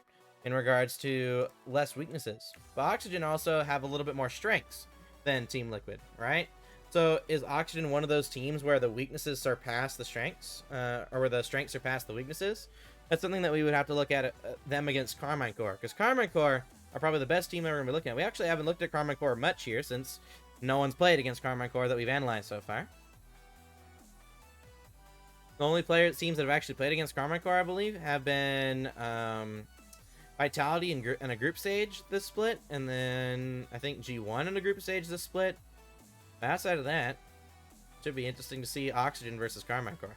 Speaker 1: in regards to less weaknesses, but Oxygen also have a little bit more strengths than Team Liquid, right? So is Oxygen one of those teams where the weaknesses surpass the strengths, or where the strengths surpass the weaknesses? That's something that we would have to look at them against Carmine Core, because Carmine Core are probably the best team that we're going to be looking at. We actually haven't looked at Carmine Core much here, since no one's played against Carmine Core that we've analyzed so far. The only teams that have actually played against Carmine Core, I believe, have been Vitality in a group stage this split, and then I think G1 in a group stage this split. Outside of that, should be interesting to see Oxygen versus Carmine Core.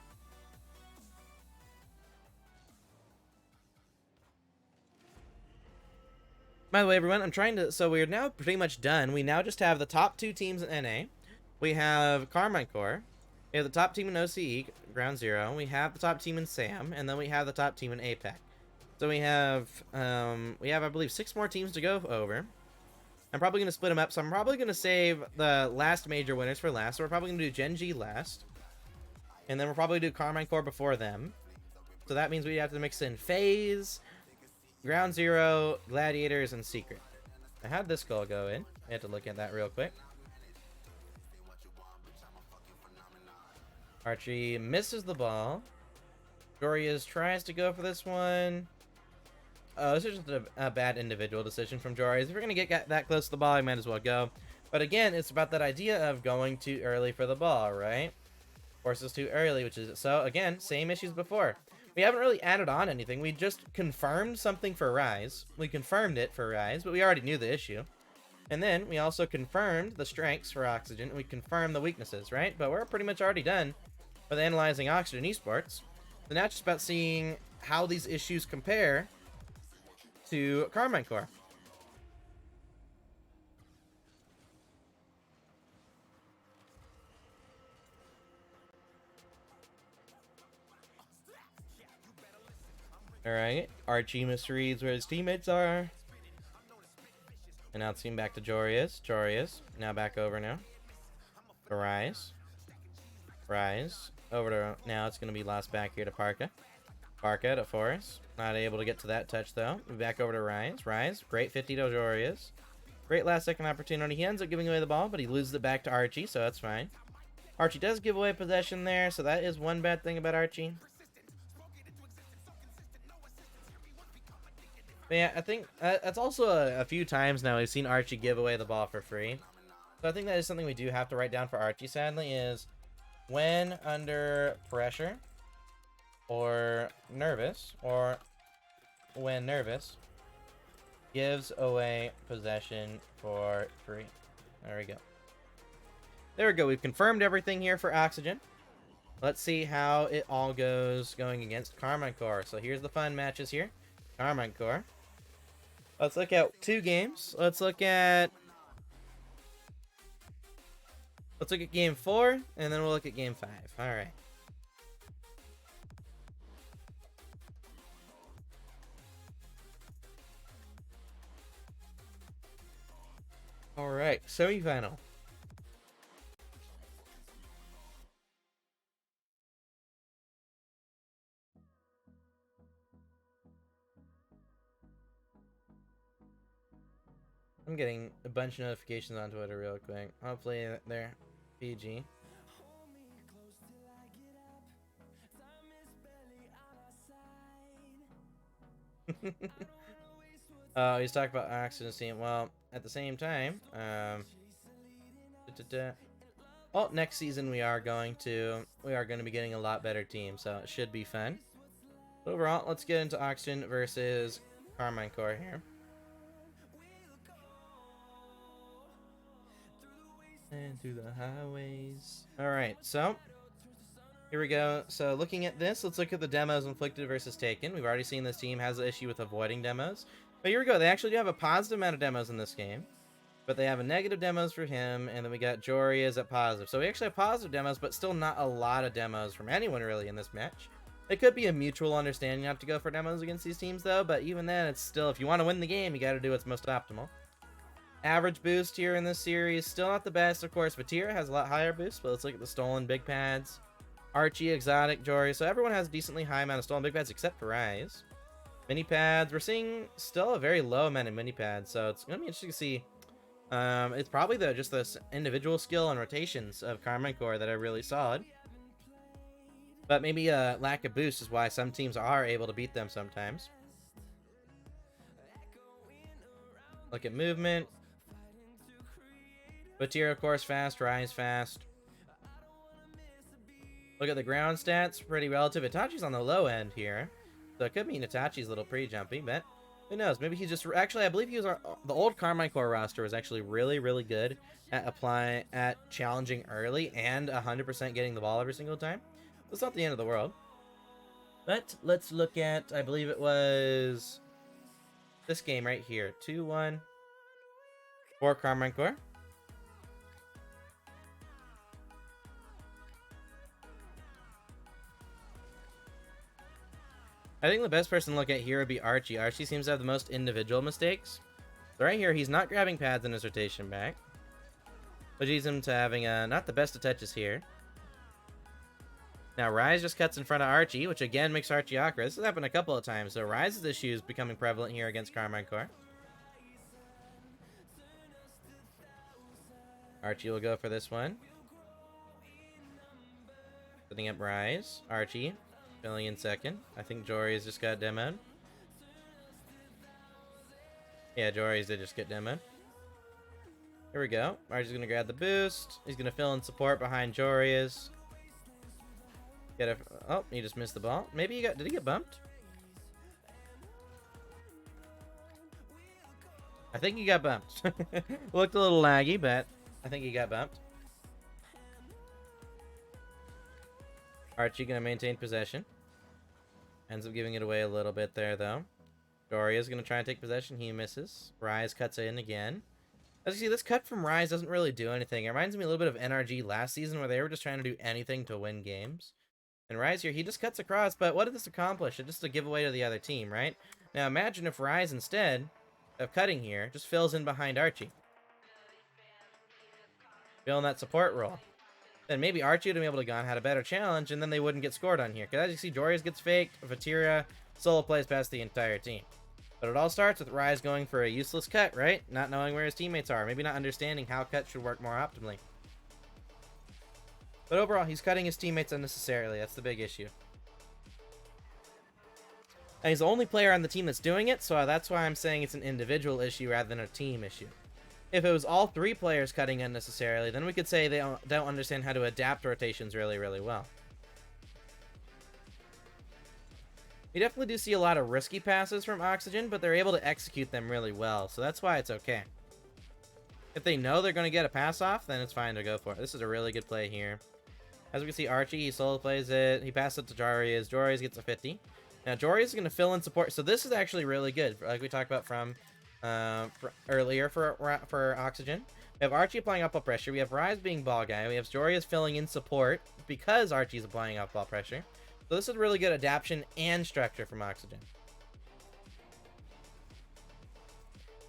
Speaker 1: By the way, everyone, so we're now pretty much done. We now just have the top two teams in NA. We have Carmine Core. We have the top team in OCE, Ground Zero. We have the top team in SAM, and then we have the top team in APAC. So we have, I believe, 6 more teams to go over. I'm probably going to split them up, so I'm probably going to save the last major winners for last. So we're probably going to do Gen G last. And then we'll probably do Carmine Core before them. So that means we have to mix in FaZe, Ground Zero, Gladiators, and Secret. Now, how'd this goal go in? I have to look at that real quick. Archie misses the ball. Jorius tries to go for this one. Oh, this is just a bad individual decision from Jorius. If you're going to get that close to the ball, you might as well go. But again, it's about that idea of going too early for the ball, right? Forces too early, which is... So, again, same issues before. We haven't really added on anything. We just confirmed something for Rise. We confirmed it for Rise, but we already knew the issue. And then we also confirmed the strengths for Oxygen, and we confirmed the weaknesses, right? But we're pretty much already done with analyzing Oxygen Esports. So now it's just about seeing how these issues compare to Carmine Core. Alright, Archie misreads where his teammates are. And now it's team back to Jorius. Jorius, now back over now. To Rise. Rise. Over to, now it's going to be lost back here to Parka. Parka to Forest. Not able to get to that touch though. Back over to Rise. Rise, great 50 to Jorius. Great last second opportunity. He ends up giving away the ball, but he loses it back to Archie, so that's fine. Archie does give away possession there, so that is one bad thing about Archie. But yeah, I think that's also a few times now we've seen Archie give away the ball for free. So I think that is something we do have to write down for Archie, sadly, is when under pressure or nervous, or when nervous, gives away possession for free. There we go. There we go. We've confirmed everything here for Oxygen. Let's see how it all goes going against Carmine Core. So here's the fun matches here. Carmine Core. Let's look at 2 games. Let's look at game 4, and then we'll look at game 5. All right. All right, semifinal. I'm getting a bunch of notifications on Twitter real quick. Hopefully they're PG. Oh, he's talking about Oxygen team. Well, at the same time, well, next season we are going to be getting a lot better team, so it should be fun. Overall, let's get into Oxygen versus Carmine Core here. And through the highways. Alright, so here we go. So looking at this, let's look at the demos inflicted versus taken. We've already seen this team has an issue with avoiding demos. But here we go. They actually do have a positive amount of demos in this game. But they have a negative demos for him, and then we got Jorius at positive. So we actually have positive demos, but still not a lot of demos from anyone really in this match. It could be a mutual understanding not to go for demos against these teams though, but even then, it's still, if you want to win the game, you got to do what's most optimal. Average boost here in this series, still not the best, of course. Vatira has a lot higher boost, but let's look at the stolen big pads. Archie, Exotic, Jory, so everyone has a decently high amount of stolen big pads except for Rise. Mini pads, we're seeing still a very low amount of mini pads, so it's going to be interesting to see. It's probably just the individual skill and rotations of Carmine Core that are really solid. But maybe a lack of boost is why some teams are able to beat them sometimes. Look at movement. Vatira, of course, fast. Rise, fast. Look at the ground stats. Pretty relative. Itachi's on the low end here. So it could mean Itachi's a little pre-jumpy, but who knows? Maybe he's just... Actually, I believe he was... The old Carmine Core roster was actually really, really good at challenging early and 100% getting the ball every single time. It's not the end of the world. But let's look at... I believe it was... this game right here. 2-1 for Carmine Core. I think the best person to look at here would be Archie. Archie seems to have the most individual mistakes. So right here, he's not grabbing pads in his rotation back, which leads him to having not the best of touches here. Now, Rise just cuts in front of Archie, which again makes Archie awkward. This has happened a couple of times, so Rise's issue is becoming prevalent here against Carmine Core. Archie will go for this one. Setting up Rise. Archie filling in second. I think Jory's just got demoed. Yeah, Jory's did just get demoed. Here we go. Archie's gonna grab the boost. He's gonna fill in support behind Jory's. Oh, he just missed the ball. Maybe did he get bumped? I think he got bumped. Looked a little laggy, but I think he got bumped. Archie gonna maintain possession. Ends up giving it away a little bit there, though. Doria's gonna try and take possession. He misses. Rise cuts in again. As you see, this cut from Rise doesn't really do anything. It reminds me a little bit of NRG last season, where they were just trying to do anything to win games. And Rise here, he just cuts across, but what did this accomplish? It's just a giveaway to the other team, right? Now imagine if Rise, instead of cutting here, just fills in behind Archie. Filling that support role. Then maybe Archie would have been able to gone, had a better challenge, and then they wouldn't get scored on here. Because as you see, Dorius gets faked, Vatira solo plays past the entire team. But it all starts with Rise going for a useless cut, right? Not knowing where his teammates are. Maybe not understanding how cut should work more optimally. But overall, he's cutting his teammates unnecessarily. That's the big issue. And he's the only player on the team that's doing it, so that's why I'm saying it's an individual issue rather than a team issue. If it was all three players cutting unnecessarily, then we could say they don't understand how to adapt rotations really, really well. We definitely do see a lot of risky passes from Oxygen, but they're able to execute them really well, so that's why it's okay. If they know they're going to get a pass off, then it's fine to go for it. This is a really good play here. As we can see, Archie, he solo plays it. He passes it to Jarius. Jarius gets a 50. Now, Jarius is going to fill in support. So this is actually really good, like we talked about from earlier for Oxygen. We have Archie applying up ball pressure. We have Rise being ball guy. We have Jarius filling in support because Archie's applying up ball pressure. So this is really good adaptation and structure from Oxygen.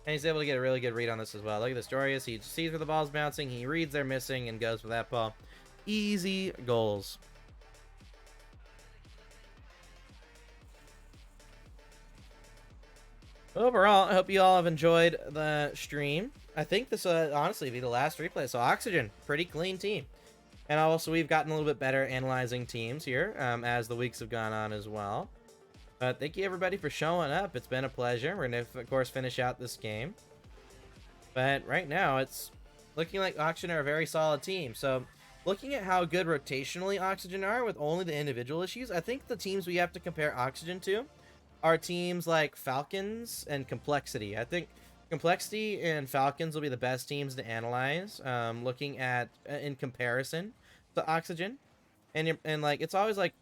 Speaker 1: And he's able to get a really good read on this as well. Look at this, Jarius. He sees where the ball's bouncing. He reads they're missing and goes for that ball. Easy goals. Overall, I hope you all have enjoyed the stream. I think this will honestly be the last replay. So Oxygen, pretty clean team. And also we've gotten a little bit better analyzing teams here as the weeks have gone on as well. But thank you everybody for showing up. It's been a pleasure. We're going to, of course, finish out this game. But right now, it's looking like Oxygen are a very solid team. So looking at how good rotationally Oxygen are with only the individual issues, I think the teams we have to compare Oxygen to are teams like Falcons and Complexity. I think Complexity and Falcons will be the best teams to analyze, looking at in comparison to Oxygen. And like, it's always like,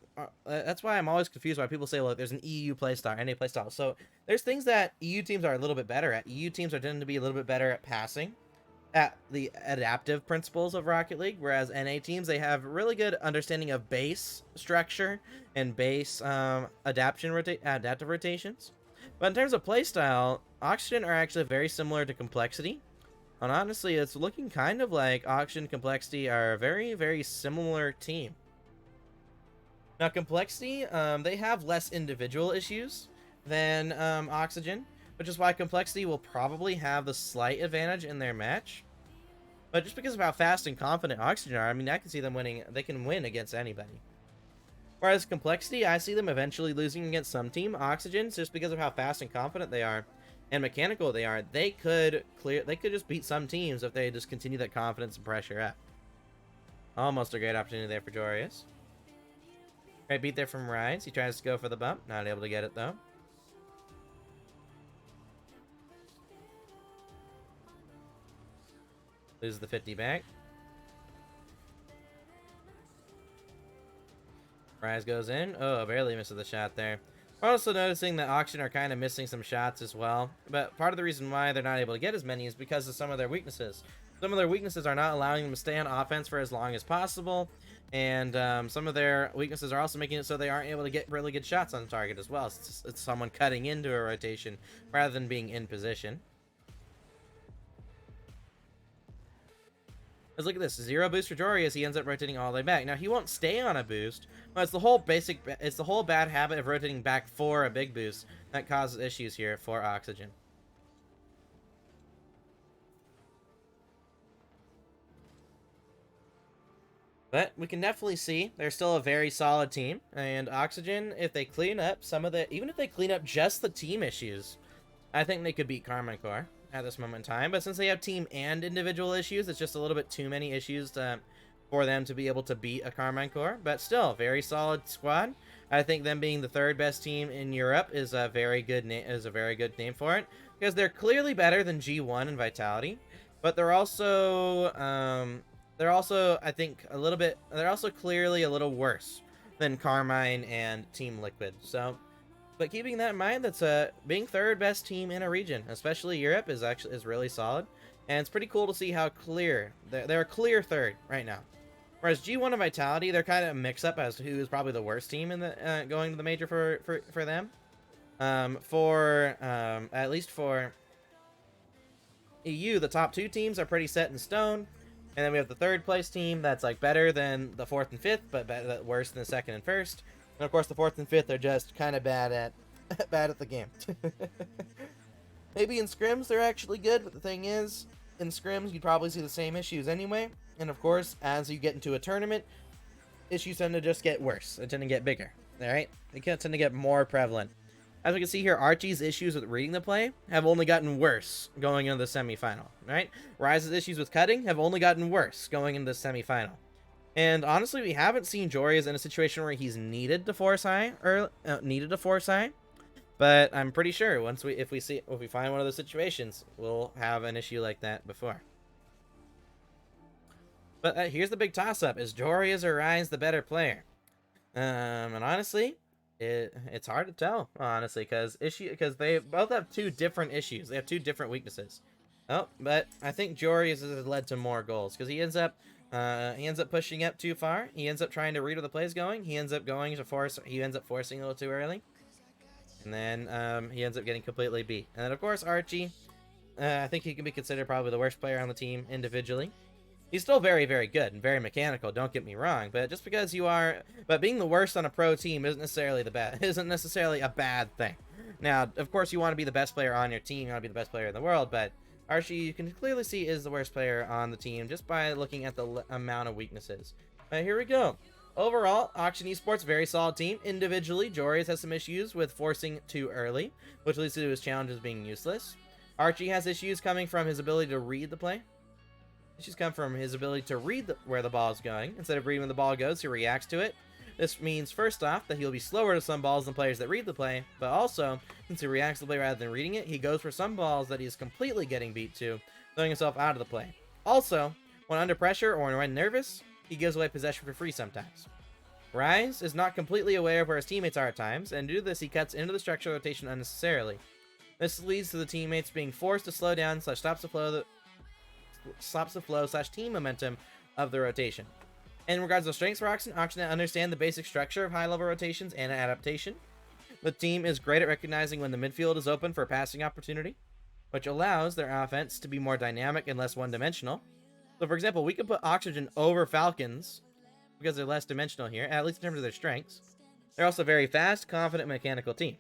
Speaker 1: that's why I'm always confused why people say, look, there's an EU playstyle, NA playstyle. So there's things that EU teams are a little bit better at. EU teams are tending to be a little bit better at passing, at the adaptive principles of Rocket League, whereas NA teams, they have really good understanding of base structure and base adaptive rotations. But in terms of playstyle, Oxygen are actually very similar to Complexity. And honestly, it's looking kind of like Oxygen and Complexity are a very, very similar team. Now, Complexity, they have less individual issues than Oxygen, which is why Complexity will probably have the slight advantage in their match. But just because of how fast and confident Oxygen are, I mean, I can see them winning. They can win against anybody. Whereas Complexity, I see them eventually losing against some team. Oxygen, just because of how fast and confident they are and mechanical they are, they could just beat some teams if they just continue that confidence and pressure up. Almost a great opportunity there for Jorius. Right, beat there from Rise. He tries to go for the bump. Not able to get it, though. Loses the 50 back. Rise goes in. Oh, barely misses the shot there. We're also noticing that Oxygen are kind of missing some shots as well. But part of the reason why they're not able to get as many is because of some of their weaknesses. Some of their weaknesses are not allowing them to stay on offense for as long as possible. And some of their weaknesses are also making it so they aren't able to get really good shots on target as well. It's someone cutting into a rotation rather than being in position. Let's look at this. 0 boost for Jory as he ends up rotating all the way back. Now, he won't stay on a boost, but it's the whole bad habit of rotating back for a big boost that causes issues here for Oxygen. But we can definitely see they're still a very solid team. And Oxygen, if they clean up some of the, even if they clean up just the team issues, I think they could beat Karma Core at this moment in time. But since they have team and individual issues, it's just a little bit too many issues for them to be able to beat a Carmine Core. But still, very solid squad. I think them being the third best team in Europe is a very good name for it, because they're clearly better than G1 and Vitality, but they're also I think they're also clearly a little worse than Carmine and Team Liquid. So, but keeping that in mind, that's being third best team in a region, especially Europe, is really solid, and it's pretty cool to see how clear they're a clear third right now. Whereas G1 and Vitality, they're kind of a mix-up as to who is probably the worst team in the going to the major for them. At least for EU, the top two teams are pretty set in stone, and then we have the third place team that's like better than the fourth and fifth, but worse than the second and first. And of course, the fourth and fifth are just kind of bad at the game. Maybe in scrims they're actually good, but the thing is, in scrims you'd probably see the same issues anyway. And of course, as you get into a tournament, issues tend to just get worse. They tend to get bigger. Alright? They tend to get more prevalent. As we can see here, Archie's issues with reading the play have only gotten worse going into the semifinal. Right? Rise's issues with cutting have only gotten worse going into the semifinal. And honestly, we haven't seen Jory's in a situation where he's needed to force high or but I'm pretty sure if we find one of those situations, we'll have an issue like that before. But here's the big toss-up: is Jory's or Rise the better player? And honestly, it's hard to tell, honestly, because they both have two different issues. They have two different weaknesses. Oh, but I think Jory's has led to more goals, because he ends up pushing up too far. He ends up trying to read where the play's going. He ends up forcing a little too early, and then he ends up getting completely beat. And then of course Archie, I think he can be considered probably the worst player on the team individually. He's still very, very good and very mechanical, don't get me wrong, but just because but being the worst on a pro team isn't necessarily a bad thing. Now, of course, you want to be the best player on your team, you want to be the best player in the world, but Archie, you can clearly see, is the worst player on the team just by looking at the amount of weaknesses. Here we go. Overall, Auction Esports, very solid team. Individually, Jory's has some issues with forcing too early, which leads to his challenges being useless. Archie has issues coming from his ability to read the play. Issues come from his ability to read where the ball is going. Instead of reading when the ball goes, he reacts to it. This means, first off, that he'll be slower to some balls than players that read the play, but also, since he reacts to the play rather than reading it, he goes for some balls that he's completely getting beat to, throwing himself out of the play. Also, when under pressure or when nervous, he gives away possession for free sometimes. Rise is not completely aware of where his teammates are at times, and due to this, he cuts into the structural rotation unnecessarily. This leads to the teammates being forced to slow down / stops the flow / team momentum of the rotation. In regards to strengths for Auction understand the basic structure of high-level rotations and adaptation. The team is great at recognizing when the midfield is open for a passing opportunity, which allows their offense to be more dynamic and less one-dimensional. So, for example, we could put Oxygen over Falcons because they're less dimensional here, at least in terms of their strengths. They're also a very fast, confident, mechanical team.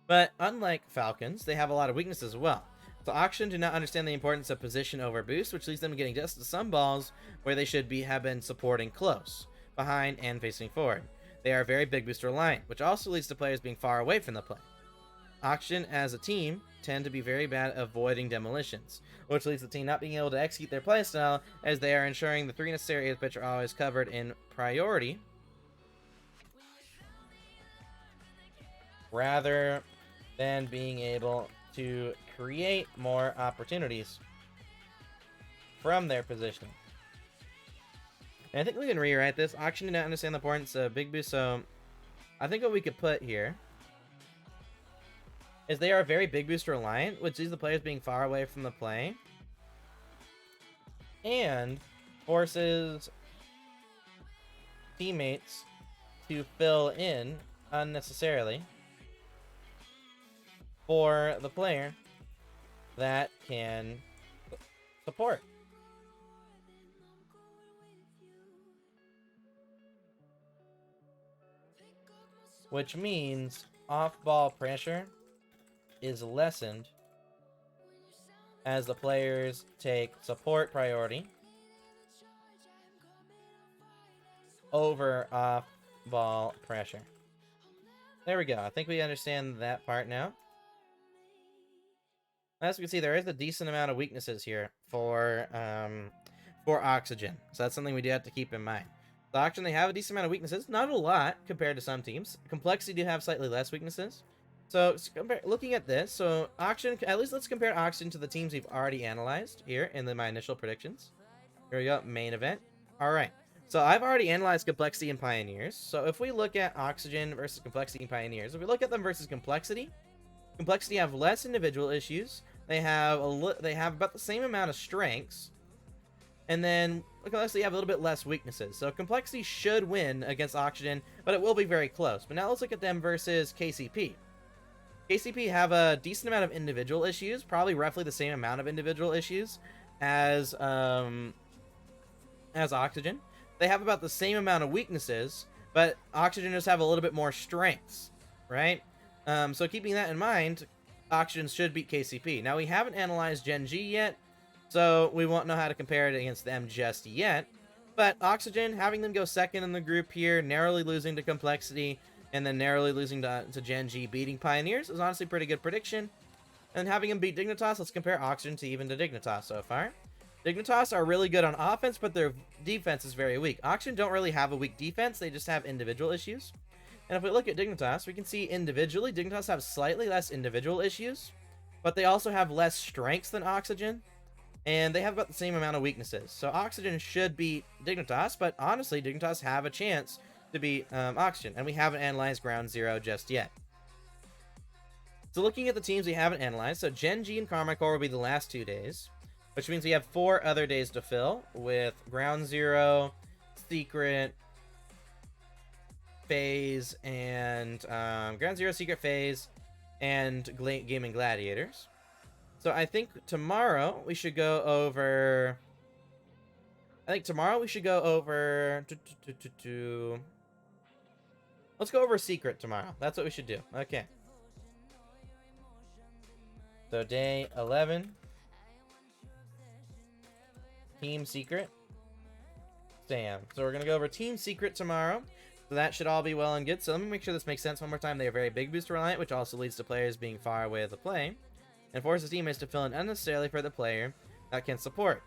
Speaker 1: But unlike Falcons, they have a lot of weaknesses as well. So Auction do not understand the importance of position over boost, which leaves them getting just to some balls where they should have been supporting close, behind, and facing forward. They are very big boost reliant, which also leads to players being far away from the play. Auction, as a team, tend to be very bad at avoiding demolitions, which leads the team not being able to execute their playstyle, as they are ensuring the 3 necessary areas pitch are always covered in priority, rather than being able to create more opportunities from their positioning. And I think we can rewrite this. Auction did not understand the importance of big boost, so I think what we could put here is they are very big boost reliant, which leaves the players being far away from the play and forces teammates to fill in unnecessarily for the player that can support. Which means off-ball pressure is lessened as the players take support priority over off-ball pressure. There we go. I think we understand that part now. As we can see, there is a decent amount of weaknesses here for Oxygen. So that's something we do have to keep in mind. The Oxygen, they have a decent amount of weaknesses. Not a lot compared to some teams. Complexity do have slightly less weaknesses. So looking at this, so Oxygen, at least let's compare Oxygen to the teams we've already analyzed here in my initial predictions. Here we go, main event. All right. So I've already analyzed Complexity and Pioneers. So if we look at Oxygen versus Complexity and Pioneers, if we look at them versus Complexity, Complexity have less individual issues. They have about the same amount of strengths, and then Complexity have a little bit less weaknesses. So Complexity should win against Oxygen, but it will be very close. But now let's look at them versus KCP. KCP have a decent amount of individual issues, probably roughly the same amount of individual issues as Oxygen. They have about the same amount of weaknesses, but Oxygen just have a little bit more strengths, right? So keeping that in mind, Oxygen should beat KCP. Now, we haven't analyzed Gen G yet, so we won't know how to compare it against them just yet. But Oxygen, having them go second in the group here, narrowly losing to Complexity, and then narrowly losing to Gen G, beating Pioneers, is honestly a pretty good prediction. And having them beat Dignitas, let's compare Oxygen to even to Dignitas so far. Dignitas are really good on offense, but their defense is very weak. Oxygen don't really have a weak defense, they just have individual issues. And if we look at Dignitas, we can see individually, Dignitas have slightly less individual issues, but they also have less strengths than Oxygen, and they have about the same amount of weaknesses. So Oxygen should beat Dignitas, but honestly, Dignitas have a chance to beat Oxygen, and we haven't analyzed Ground Zero just yet. So looking at the teams we haven't analyzed, so Gen G and Karma Core will be the last 2 days, which means we have 4 other days to fill with Ground Zero, Secret, Phase, and Ground Zero, Secret, Phase, and Gaming Gladiators. So I think tomorrow we should go over... Let's go over Secret tomorrow. That's what we should do. Okay. So day 11. Team Secret. Sam. So we're going to go over Team Secret tomorrow. So that should all be well and good. So let me make sure this makes sense one more time. They are very big booster reliant, which also leads to players being far away of the play, and forces teammates to fill in unnecessarily for the player that can support.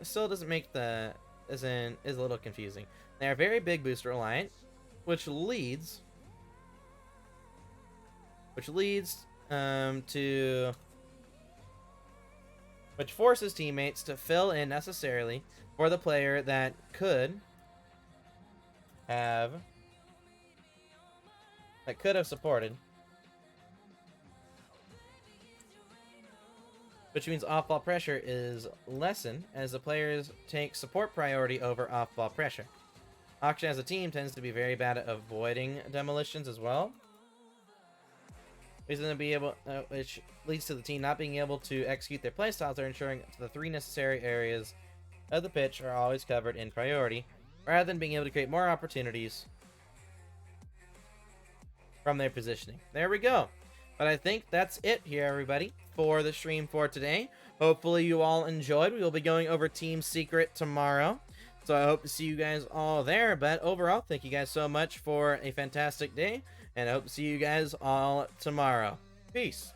Speaker 1: Still doesn't make the... is a little confusing. They are very big booster reliant, which leads to... which forces teammates to fill in necessarily for the player that could have supported. Which means off-ball pressure is lessened as the players take support priority over off-ball pressure. Oxygen as a team tends to be very bad at avoiding demolitions as well, which leads to the team not being able to execute their playstyles or ensuring the 3 necessary areas of the pitch are always covered in priority, rather than being able to create more opportunities from their positioning. There we go. But I think that's it here, everybody, for the stream for today. Hopefully you all enjoyed. We will be going over Team Secret tomorrow, so I hope to see you guys all there. But overall, thank you guys so much for a fantastic day, and I hope to see you guys all tomorrow. Peace.